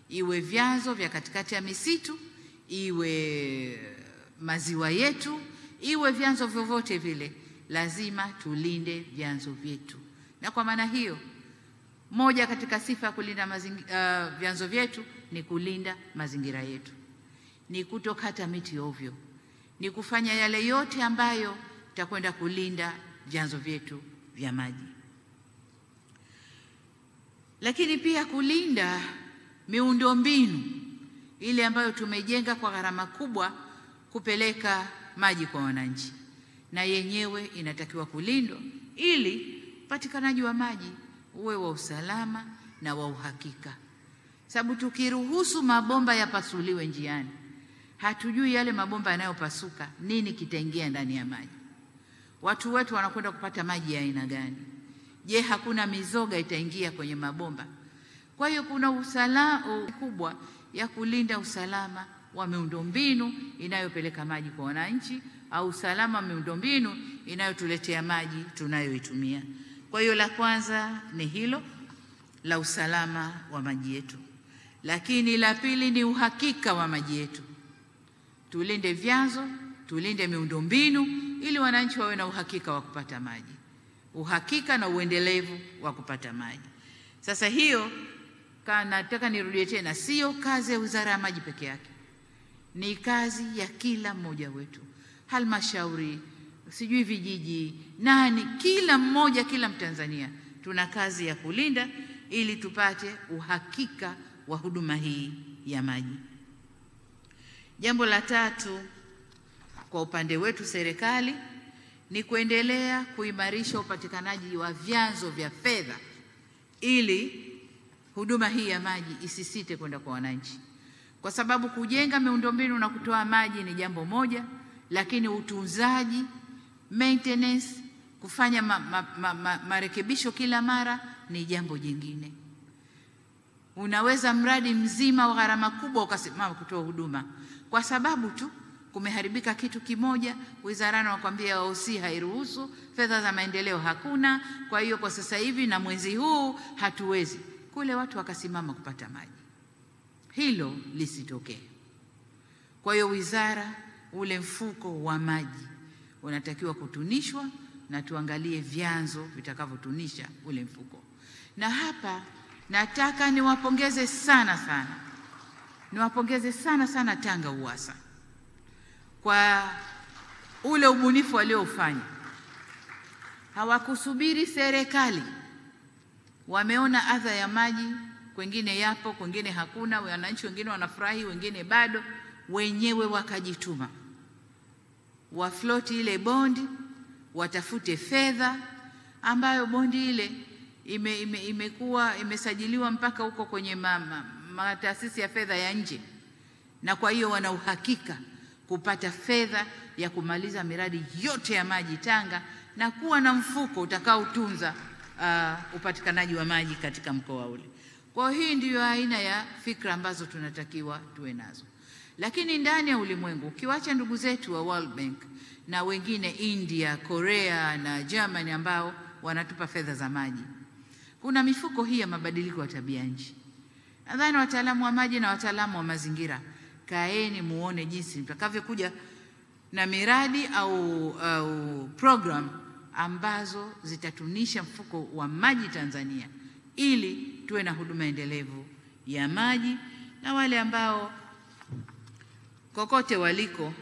Iwe vyanzo vya katikati ya misitu, iwe maziwa yetu, iwe vyanzo vyovyote vile, lazima tulinde vyanzo vyetu. Na kwa maana hiyo, moja katika sifa ya kulinda vyanzo vyetu ni kulinda mazingira yetu. Ni kutokata miti ovyo. Ni kufanya yale yote ambayo tutakwenda kulinda vyanzo vyetu vya maji. Lakini pia kulinda miundombinu ile ambayo tumejenga kwa gharama kubwa kupeleka maji kwa wananchi, na yenyewe inatakiwa kulindwa ili upatikanaji wa maji uwe wa usalama na wa uhakika. Sababu tukiruhusu mabomba yapasuliwe njiani, hatujui yale mabomba yanayopasuka nini kitaingia ndani ya maji. Watu wetu wanakwenda kupata maji ya aina gani? Je, hakuna mizoga itaingia kwenye mabomba? Kwa hiyo kuna usalama kubwa ya kulinda usalama wa miundombinu inayopeleka maji kwa wananchi, au usalama wa miundombinu inayotuletea maji tunayoitumia. Kwa hiyo la kwanza ni hilo la usalama wa maji yetu. Lakini la pili ni uhakika wa maji yetu. Tulinde vyanzo, tulinde miundombinu ili wananchi wawe na uhakika wa kupata maji. Uhakika na uendelevu wa kupata maji. Sasa hiyo nataka nirudie tena, sio kazi ya Wizara ya Maji peke yake. Ni kazi ya kila mmoja wetu. Halmashauri, sijui vijiji, nani, kila mmoja, kila Mtanzania tuna kazi ya kulinda ili tupate uhakika wa huduma hii ya maji. Jambo la tatu kwa upande wetu serikali ni kuendelea kuimarisha upatikanaji wa vyanzo vya fedha ili huduma hii ya maji isisite kwenda kwa wananchi. Kwa sababu kujenga miundombinu na kutoa maji ni jambo moja, lakini utunzaji, maintenance, kufanya marekebisho kila mara ni jambo jingine. Unaweza mradi mzima wa gharama kubwa ukasimama kutoa huduma kwa sababu tu kumeharibika kitu kimoja, wizarani wakwambia OC hairuhusu, fedha za maendeleo hakuna, kwa hiyo kwa sasa hivi na mwezi huu hatuwezi. Kule watu wakasimama kupata maji. Hilo lisitokee. Kwa hiyo wizara, ule mfuko wa maji unatakiwa kutunishwa na tuangalie vyanzo vitakavyotunisha ule mfuko. Na hapa nataka niwapongeze sana sana. Niwapongeze sana sana Tanga UWASA kwa ule ubunifu waliofanya. hawakusubiri serikali, wameona adha ya maji, kwengine yapo, kwengine hakuna, wananchi wengine wanafurahi, wengine bado, wenyewe wakajituma, wafloti ile bondi, watafute fedha ambayo bondi ile imekuwa imesajiliwa mpaka huko kwenye taasisi ya fedha ya nje, na kwa hiyo wana uhakika kupata fedha ya kumaliza miradi yote ya maji Tanga na kuwa na mfuko utakaotunza upatikanaji wa maji katika mkoa ule. Kwa hii ndiyo aina ya fikra ambazo tunatakiwa tuwe nazo. Lakini ndani ya ulimwengu, ukiwacha ndugu zetu wa World Bank na wengine India, Korea na Germany ambao wanatupa fedha za maji, kuna mifuko hii ya mabadiliko ya tabia nchi. Nadhani wataalamu wa maji na wataalamu wa mazingira, kaeni muone jinsi mtakavyokuja na miradi au program ambazo zitatunisha mfuko wa maji Tanzania ili tuwe na huduma endelevu ya maji, na wale ambao kokote waliko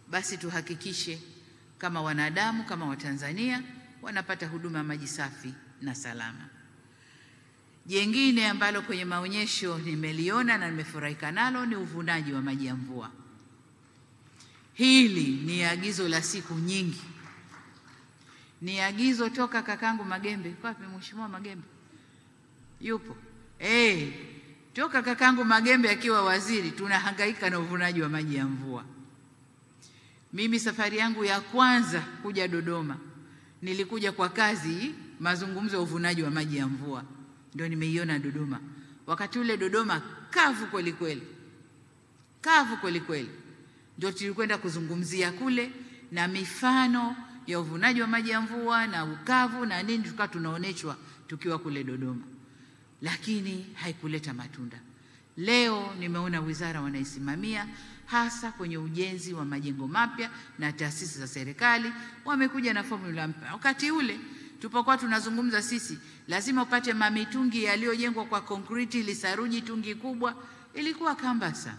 basi tuhakikishe kama wanadamu, kama Watanzania wanapata huduma ya maji safi na salama. Jengine ambalo kwenye maonyesho nimeliona na nimefurahika nalo ni uvunaji wa maji ya mvua. Hili ni agizo la siku nyingi, ni agizo toka kakangu Magembe. Wapi Mheshimiwa Magembe? Yupo? Toka kakangu Magembe akiwa waziri tunahangaika na uvunaji wa maji ya mvua. Mimi safari yangu ya kwanza kuja Dodoma nilikuja kwa kazi mazungumzo ya uvunaji wa maji ya mvua, ndio nimeiona Dodoma. Wakati ule Dodoma kavu kweli kweli, kavu kweli kweli, ndio tulikwenda kuzungumzia kule, na mifano ya uvunaji wa maji ya mvua na ukavu na nini tukawa tunaoneshwa tukiwa kule Dodoma, lakini haikuleta matunda. Leo nimeona wizara wanaisimamia hasa kwenye ujenzi wa majengo mapya na taasisi za serikali, wamekuja na formula mpya. Wakati ule tupokuwa tunazungumza sisi, lazima upate mamitungi yaliyojengwa kwa konkriti ili saruji tungi kubwa, ilikuwa kambasa.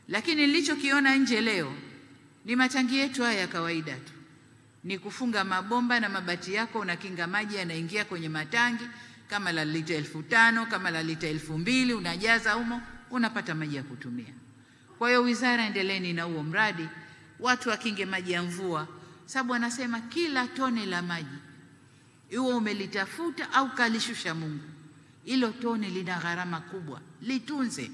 Lakini nilichokiona nje leo ni matangi yetu haya ya kawaida tu, ni kufunga mabomba na mabati yako, unakinga maji yanaingia kwenye matangi, kama la lita 5,000 kama la lita 2,000 unajaza humo, unapata maji ya kutumia. Kwa hiyo wizara endeleeni na huo mradi, watu wakinge maji ya mvua, sababu wanasema kila tone la maji iwe umelitafuta au kalishusha Mungu, hilo tone lina gharama kubwa, litunze.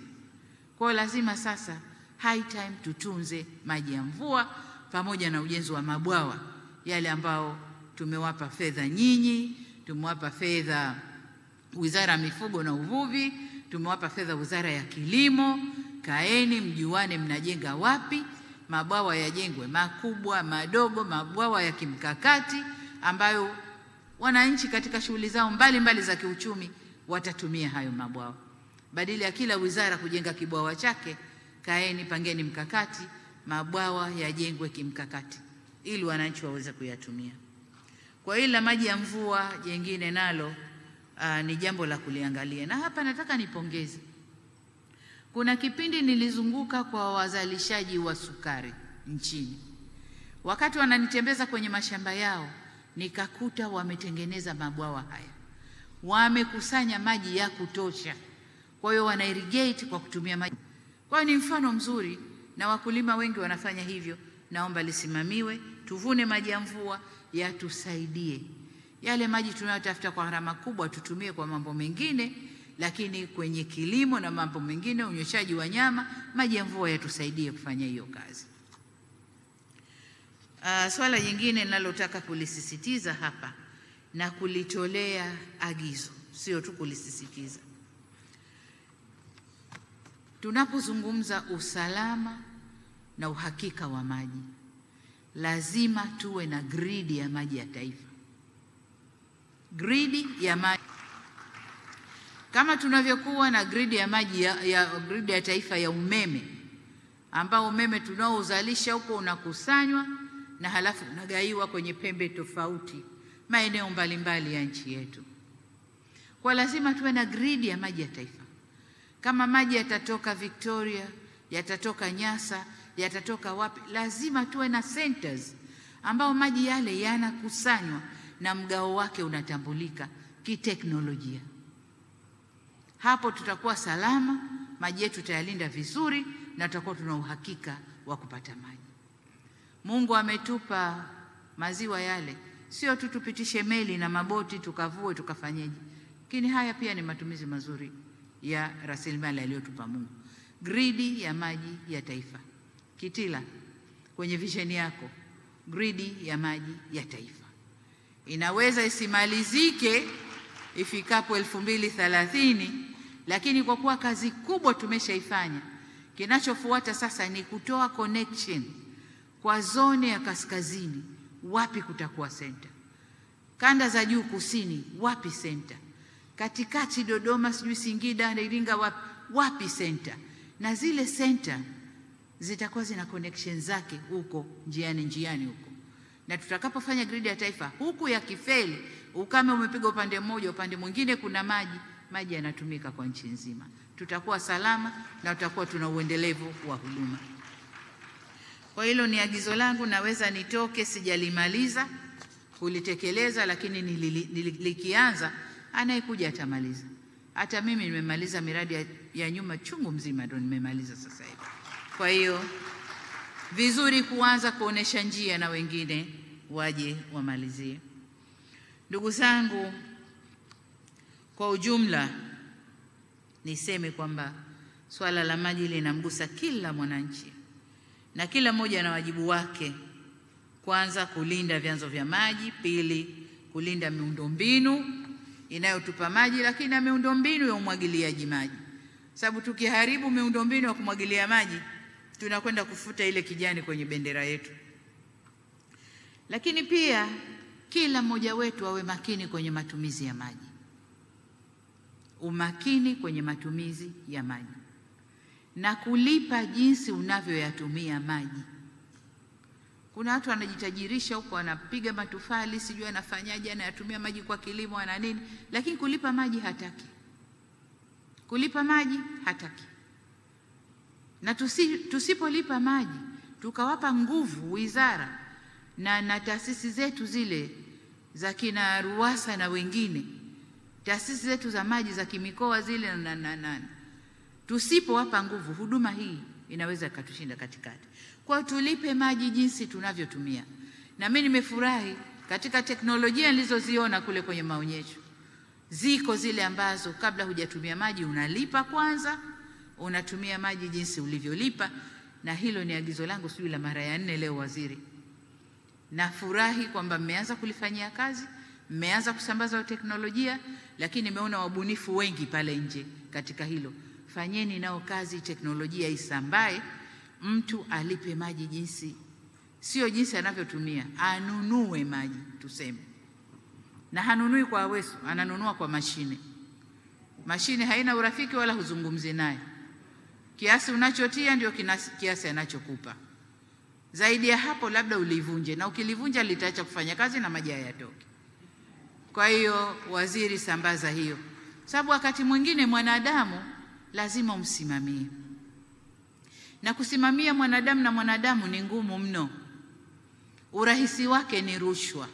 Kwa hiyo lazima sasa high time tutunze maji ya mvua, pamoja na ujenzi wa mabwawa yale ambao tumewapa fedha nyinyi, tumewapa fedha Wizara ya Mifugo na Uvuvi, tumewapa fedha Wizara ya Kilimo. Kaeni mjuane mnajenga wapi, mabwawa yajengwe makubwa, madogo, mabwawa ya kimkakati ambayo wananchi katika shughuli zao mbalimbali za kiuchumi watatumia hayo mabwawa. Badala ya kila wizara kujenga kibwawa chake, kaeni pangeni mkakati, mabwawa yajengwe kimkakati ili wananchi waweze kuyatumia. Kwa hiyo la maji ya mvua jengine nalo ni jambo la kuliangalia. Na hapa nataka nipongeze. Kuna kipindi nilizunguka kwa wazalishaji wa sukari nchini. Wakati wananitembeza kwenye mashamba yao, nikakuta wametengeneza mabwawa haya, wamekusanya maji ya kutosha, kwa hiyo wana irrigate kwa kutumia maji. Kwa hiyo ni mfano mzuri na wakulima wengi wanafanya hivyo. Naomba lisimamiwe, tuvune maji ya mvua yatusaidie. Yale maji tunayotafuta kwa gharama kubwa tutumie kwa mambo mengine, lakini kwenye kilimo na mambo mengine, unyoshaji wa nyama, maji ya mvua yatusaidie kufanya hiyo kazi. Swala jingine ninalotaka kulisisitiza hapa na kulitolea agizo, sio tu kulisisitiza. Tunapozungumza usalama na uhakika wa maji, lazima tuwe na gridi ya maji ya taifa. Gridi ya maji kama tunavyokuwa na gridi ya maji gridi ya taifa ya umeme, ambao umeme tunaozalisha huko unakusanywa na halafu unagaiwa kwenye pembe tofauti maeneo mbalimbali ya nchi yetu. Kwa lazima tuwe na gridi ya maji ya taifa. Kama maji yatatoka Victoria, yatatoka Nyasa, yatatoka wapi, lazima tuwe na centers ambao maji yale yanakusanywa na mgao wake unatambulika kiteknolojia. Hapo tutakuwa salama, maji yetu tutayalinda vizuri na tutakuwa tuna uhakika wa kupata maji. Mungu ametupa maziwa yale, sio tu tupitishe meli na maboti tukavue tukafanyeje. Lakini haya pia ni matumizi mazuri ya rasilimali aliyotupa Mungu. Gridi ya maji ya taifa. Kitila, kwenye vision yako, gridi ya maji ya taifa. Inaweza isimalizike ifikapo 2030, lakini kwa kuwa kazi kubwa tumeshaifanya, kinachofuata sasa ni kutoa connection kwa zone ya kaskazini, wapi kutakuwa center. Kanda za juu kusini, wapi center. Katikati Dodoma, sijui Singida na Iringa, wapi center. Na zile center zitakuwa zina connection zake huko njiani huko. Na tutakapofanya gridi ya taifa, huku ya kifeli, ukame umepiga upande mmoja, upande mwingine kuna maji yanatumika kwa nchi nzima. Tutakuwa salama na tutakuwa tuna uendelevu wa huduma. Kwa hilo ni agizo langu, naweza nitoke sijalimaliza kulitekeleza, lakini nilikianza, anayekuja atamaliza. Hata mimi nimemaliza miradi ya nyuma chungu mzima, ndio nimemaliza sasa hivi. Kwa hiyo vizuri kuanza kuonesha njia na wengine waje wamalizie. Ndugu zangu, kwa ujumla niseme kwamba swala la maji linamgusa kila mwananchi na kila mmoja na wajibu wake. Kwanza, kulinda vyanzo vya maji; pili, kulinda miundombinu inayotupa maji, lakini na miundombinu ya umwagiliaji maji. Sababu tukiharibu miundombinu ya kumwagilia maji, tunakwenda kufuta ile kijani kwenye bendera yetu. Lakini pia kila mmoja wetu awe makini kwenye matumizi ya maji. Umakini kwenye matumizi ya maji na kulipa jinsi unavyoyatumia maji. Kuna watu wanajitajirisha huko, wanapiga matofali, sijui anafanyaje, anayatumia maji kwa kilimo ana nini, lakini kulipa maji hataki. Kulipa maji hataki. Na tusipolipa maji, tukawapa nguvu wizara na taasisi zetu zile za kina RUWASA na wengine, taasisi zetu za maji za kimikoa zile tusipowapa nguvu, huduma hii inaweza ikatushinda katikati. Kwa tulipe maji jinsi tunavyotumia. Na mimi nimefurahi katika teknolojia nilizoziona kule kwenye maonyesho, ziko zile ambazo kabla hujatumia maji unalipa kwanza, unatumia maji jinsi ulivyolipa. Na hilo ni agizo langu sijui la mara ya 4 leo, waziri. Nafurahi kwamba mmeanza kulifanyia kazi, mmeanza kusambaza teknolojia, lakini nimeona wabunifu wengi pale nje katika hilo. Fanyeni nao kazi, teknolojia isambae, mtu alipe maji jinsi, sio jinsi anavyotumia, anunue maji tuseme. Na hanunui kwa aweso, ananunua kwa mashine. Mashine haina urafiki wala huzungumzi naye. Kiasi unachotia ndio kiasi anachokupa. Zaidi ya hapo labda ulivunje, na ukilivunja litaacha kufanya kazi na maji hayatoki. Kwa hiyo waziri, sambaza hiyo. Sababu wakati mwingine mwanadamu lazima umsimamie. Na kusimamia mwanadamu ni ngumu mno. Urahisi wake ni rushwa.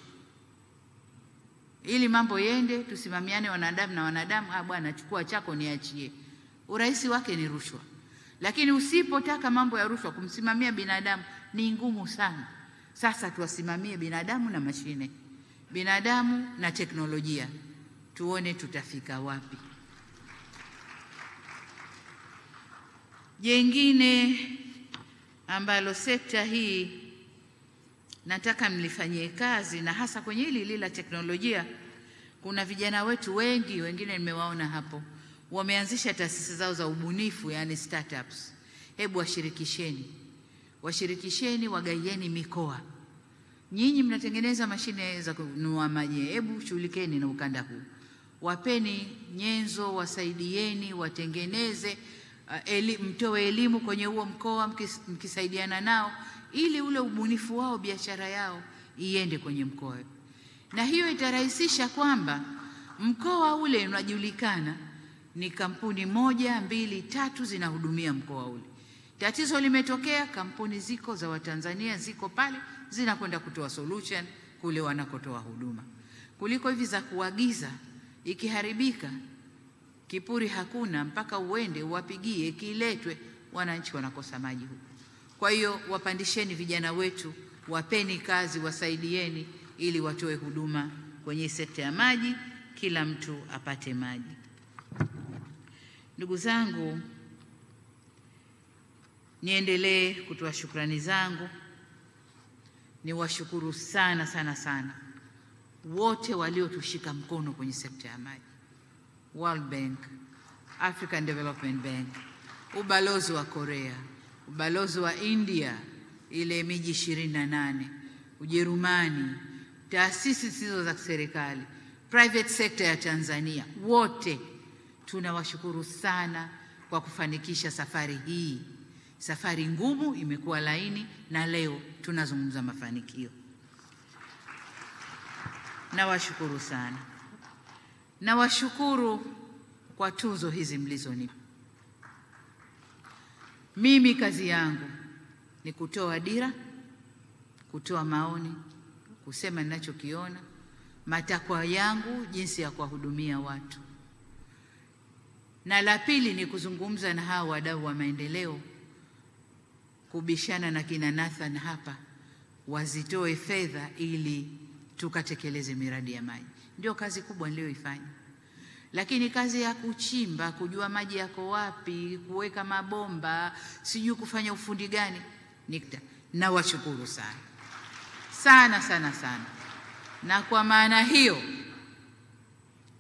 Ili mambo yende, tusimamiane wanadamu na wanadamu, bwana chukua chako niachie. Urahisi wake ni rushwa. Lakini usipotaka mambo ya rushwa, kumsimamia binadamu ni ngumu sana. Sasa tuwasimamie binadamu na mashine, binadamu na teknolojia, tuone tutafika wapi. Jengine ambalo sekta hii nataka mlifanyie kazi, na hasa kwenye hili la teknolojia, kuna vijana wetu wengi, wengine nimewaona hapo, wameanzisha taasisi zao za ubunifu, yani startups. Hebu washirikisheni, wagaieni mikoa. Nyinyi mnatengeneza mashine za kununua maji, hebu shughulikeni na ukanda huu. Wapeni nyenzo, wasaidieni, watengeneze, mtoe elimu kwenye huo mkoa mkisaidiana nao, ili ule ubunifu wao, biashara yao iende kwenye mkoa. Na hiyo itarahisisha kwamba mkoa ule unajulikana, ni kampuni 1, 2, 3 zinahudumia mkoa ule. Tatizo limetokea, kampuni ziko za Watanzania ziko pale, zinakwenda kutoa solution kule wanakotoa huduma. kuliko hivi za kuagiza. Ikiharibika, kipuri hakuna, mpaka uende uwapigie kiletwe, wananchi wanakosa maji huko. Kwa hiyo wapandisheni vijana wetu, wapeni kazi, wasaidieni ili watoe huduma kwenye sekta ya maji, kila mtu apate maji. Ndugu zangu, niendelee kutoa shukrani zangu. Niwashukuru sana sana sana wote waliotushika mkono kwenye sekta ya maji. World Bank, African Development Bank, ubalozi wa Korea, ubalozi wa India, ile miji 28, Ujerumani, taasisi zisizo za serikali, private sector ya Tanzania, wote tunawashukuru sana kwa kufanikisha safari hii. Safari ngumu imekuwa laini, na leo tunazungumza mafanikio. Nawashukuru sana. Nawashukuru kwa tuzo hizi mlizonipa. Mimi kazi yangu ni kutoa dira, kutoa maoni, kusema ninachokiona, matakwa yangu, jinsi ya kuwahudumia watu. Na la pili ni kuzungumza na hao wadau wa maendeleo, kubishana na kina Nathan hapa, wazitoe fedha ili tukatekeleze miradi ya maji. Ndio kazi kubwa niliyoifanya. Lakini kazi ya kuchimba, kujua maji yako wapi, kuweka mabomba, sijui kufanya ufundi gani, nikta. Na washukuru sana. Sana sana sana. Na kwa maana hiyo,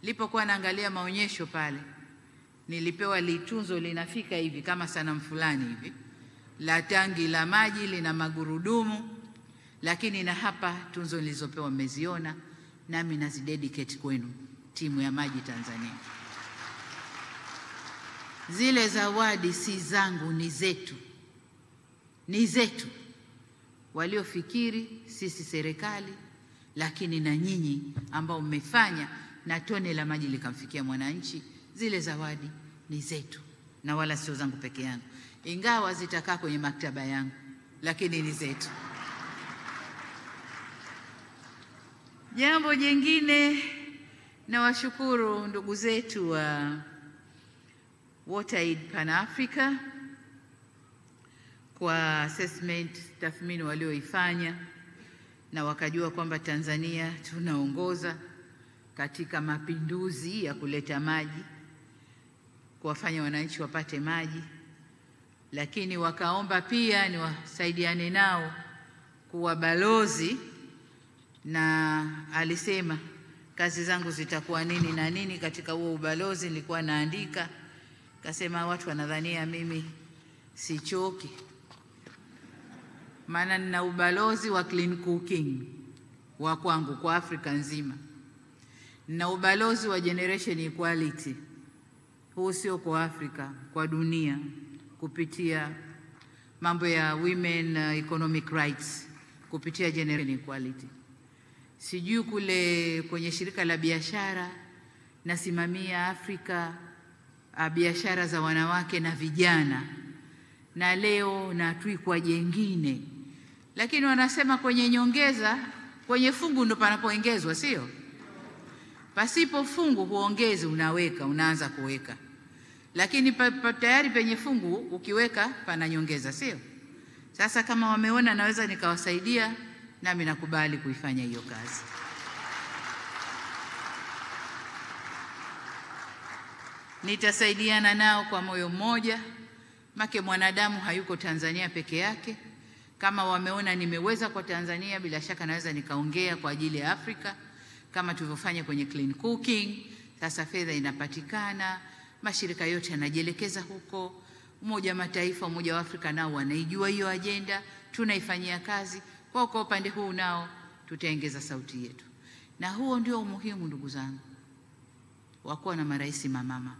nilipokuwa naangalia maonyesho pale, nilipewa litunzo linafika hivi kama sanamu fulani hivi, la tangi la maji lina magurudumu, lakini na hapa tunzo nilizopewa mmeziona, nami nazidedicate kwenu, timu ya maji Tanzania. Zile zawadi si zangu, ni zetu. Ni zetu. Waliofikiri sisi serikali, lakini na nyinyi ambao mmefanya na tone la maji likamfikia mwananchi, zile zawadi ni zetu na wala sio zangu peke yangu. Ingawa zitakaa kwenye maktaba yangu, lakini ni zetu. Jambo jingine, na washukuru ndugu zetu wa WaterAid Pan Africa kwa assessment, tathmini walioifanya, na wakajua kwamba Tanzania tunaongoza katika mapinduzi ya kuleta maji, kuwafanya wananchi wapate maji. Lakini wakaomba pia niwasaidiane nao kuwa balozi, na alisema kazi zangu zitakuwa nini na nini katika huo ubalozi. Nilikuwa naandika, kasema watu wanadhania mimi sichoki, maana nina ubalozi wa clean cooking wa kwangu kwa Afrika nzima, na ubalozi wa generation equality, huu sio kwa Afrika, kwa dunia, kupitia mambo ya women economic rights, kupitia generation equality. Sijui kule kwenye shirika la biashara nasimamia Afrika, biashara za wanawake na vijana, na leo na tuikwa jengine. Lakini wanasema kwenye nyongeza, kwenye fungu ndo panapoongezwa, sio? Pasipo fungu huongezi, unaweka, unaanza kuweka. Lakini tayari penye fungu ukiweka pana nyongeza, sio? Sasa kama wameona naweza nikawasaidia, nami nakubali kuifanya hiyo kazi. Nitasaidiana nao kwa moyo mmoja, make mwanadamu hayuko Tanzania peke yake. Kama wameona nimeweza kwa Tanzania, bila shaka naweza nikaongea kwa ajili ya Afrika, kama tulivyofanya kwenye clean cooking. Sasa fedha inapatikana, mashirika yote yanajielekeza huko. Umoja wa Mataifa, Umoja wa Afrika nao wanaijua hiyo agenda, tunaifanyia kazi. Kwa upande huu nao tutaongeza sauti yetu. Na huo ndio umuhimu, ndugu zangu, wa kuwa na marais mamama.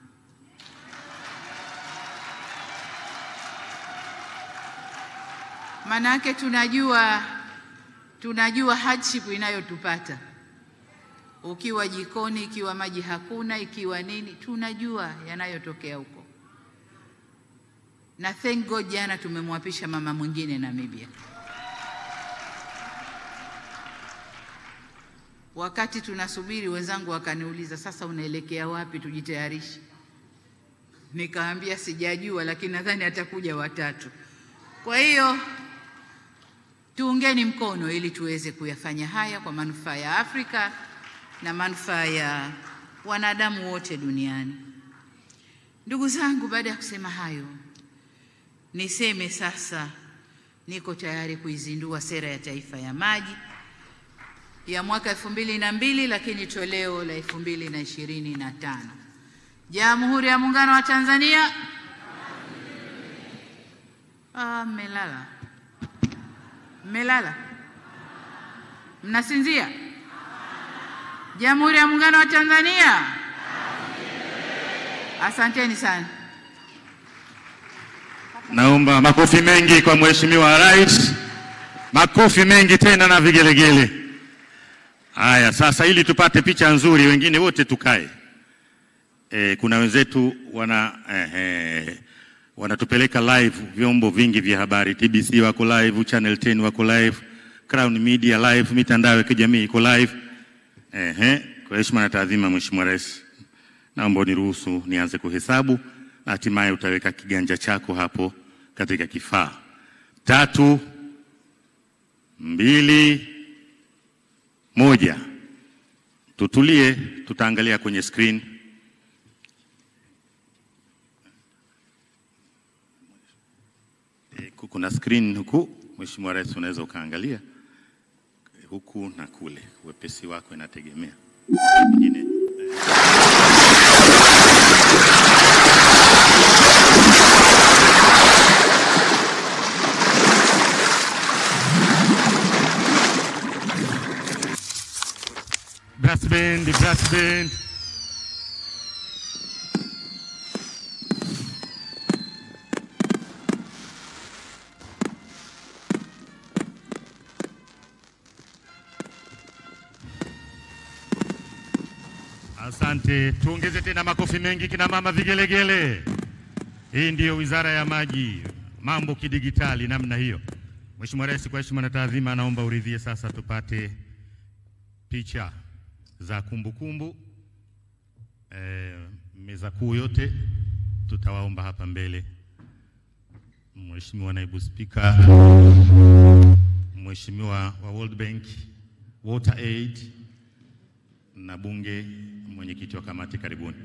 Manake tunajua hardship inayotupata. Ukiwa jikoni, ikiwa maji hakuna, ikiwa nini, tunajua yanayotokea huko. Na thank God jana tumemwapisha mama mwingine Namibia. wakati tunasubiri wenzangu wakaniuliza, sasa unaelekea wapi, tujitayarishe? Nikaambia sijajua, lakini nadhani atakuja watatu. Kwa hiyo tuungeni mkono ili tuweze kuyafanya haya kwa manufaa ya Afrika na manufaa ya wanadamu wote duniani. Ndugu zangu, baada ya kusema hayo, niseme sasa niko tayari kuizindua sera ya taifa ya maji ya mwaka 2002 lakini toleo la 2025. Jamhuri ya Muungano wa Tanzania. Melala. Melala. Mnasinzia? Jamhuri ya Muungano wa Tanzania. Asanteni sana. Naomba makofi mengi kwa Mheshimiwa Rais. Makofi mengi tena na vigelegele. Haya, sasa ili tupate picha nzuri, wengine wote tukae. Kuna wenzetu wanatupeleka live vyombo vingi vya habari. TBC wako live, Channel 10 wako live, Crown Media live, mitandao ya kijamii iko live. Kwa heshima na taadhima, Mheshimiwa Rais, naomba niruhusu nianze kuhesabu na hatimaye utaweka kiganja chako hapo katika kifaa. 3, 2, 1. Tutulie, tutaangalia kwenye screen. Kuna screen huku, Mheshimiwa Rais, unaweza ukaangalia huku na kule. Wepesi wako inategemea. Nyingine brass band. Asante, tuongeze tena makofi mengi kina mama, vigelegele. Hii ndiyo Wizara ya Maji, mambo kidigitali namna hiyo. Mheshimiwa Rais, kwa heshima na taadhima, naomba uridhie sasa tupate picha za kumbukumbu. Meza kuu yote tutawaomba hapa mbele. Mheshimiwa Naibu Spika, Mheshimiwa wa World Bank, Water Aid na Bunge, mwenyekiti wa kamati, karibuni.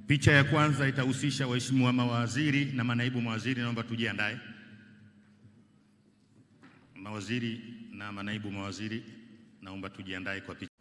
Picha ya kwanza itahusisha waheshimiwa mawaziri na manaibu mawaziri, naomba tujiandae. Mawaziri na manaibu mawaziri, naomba tujiandae kwa picha.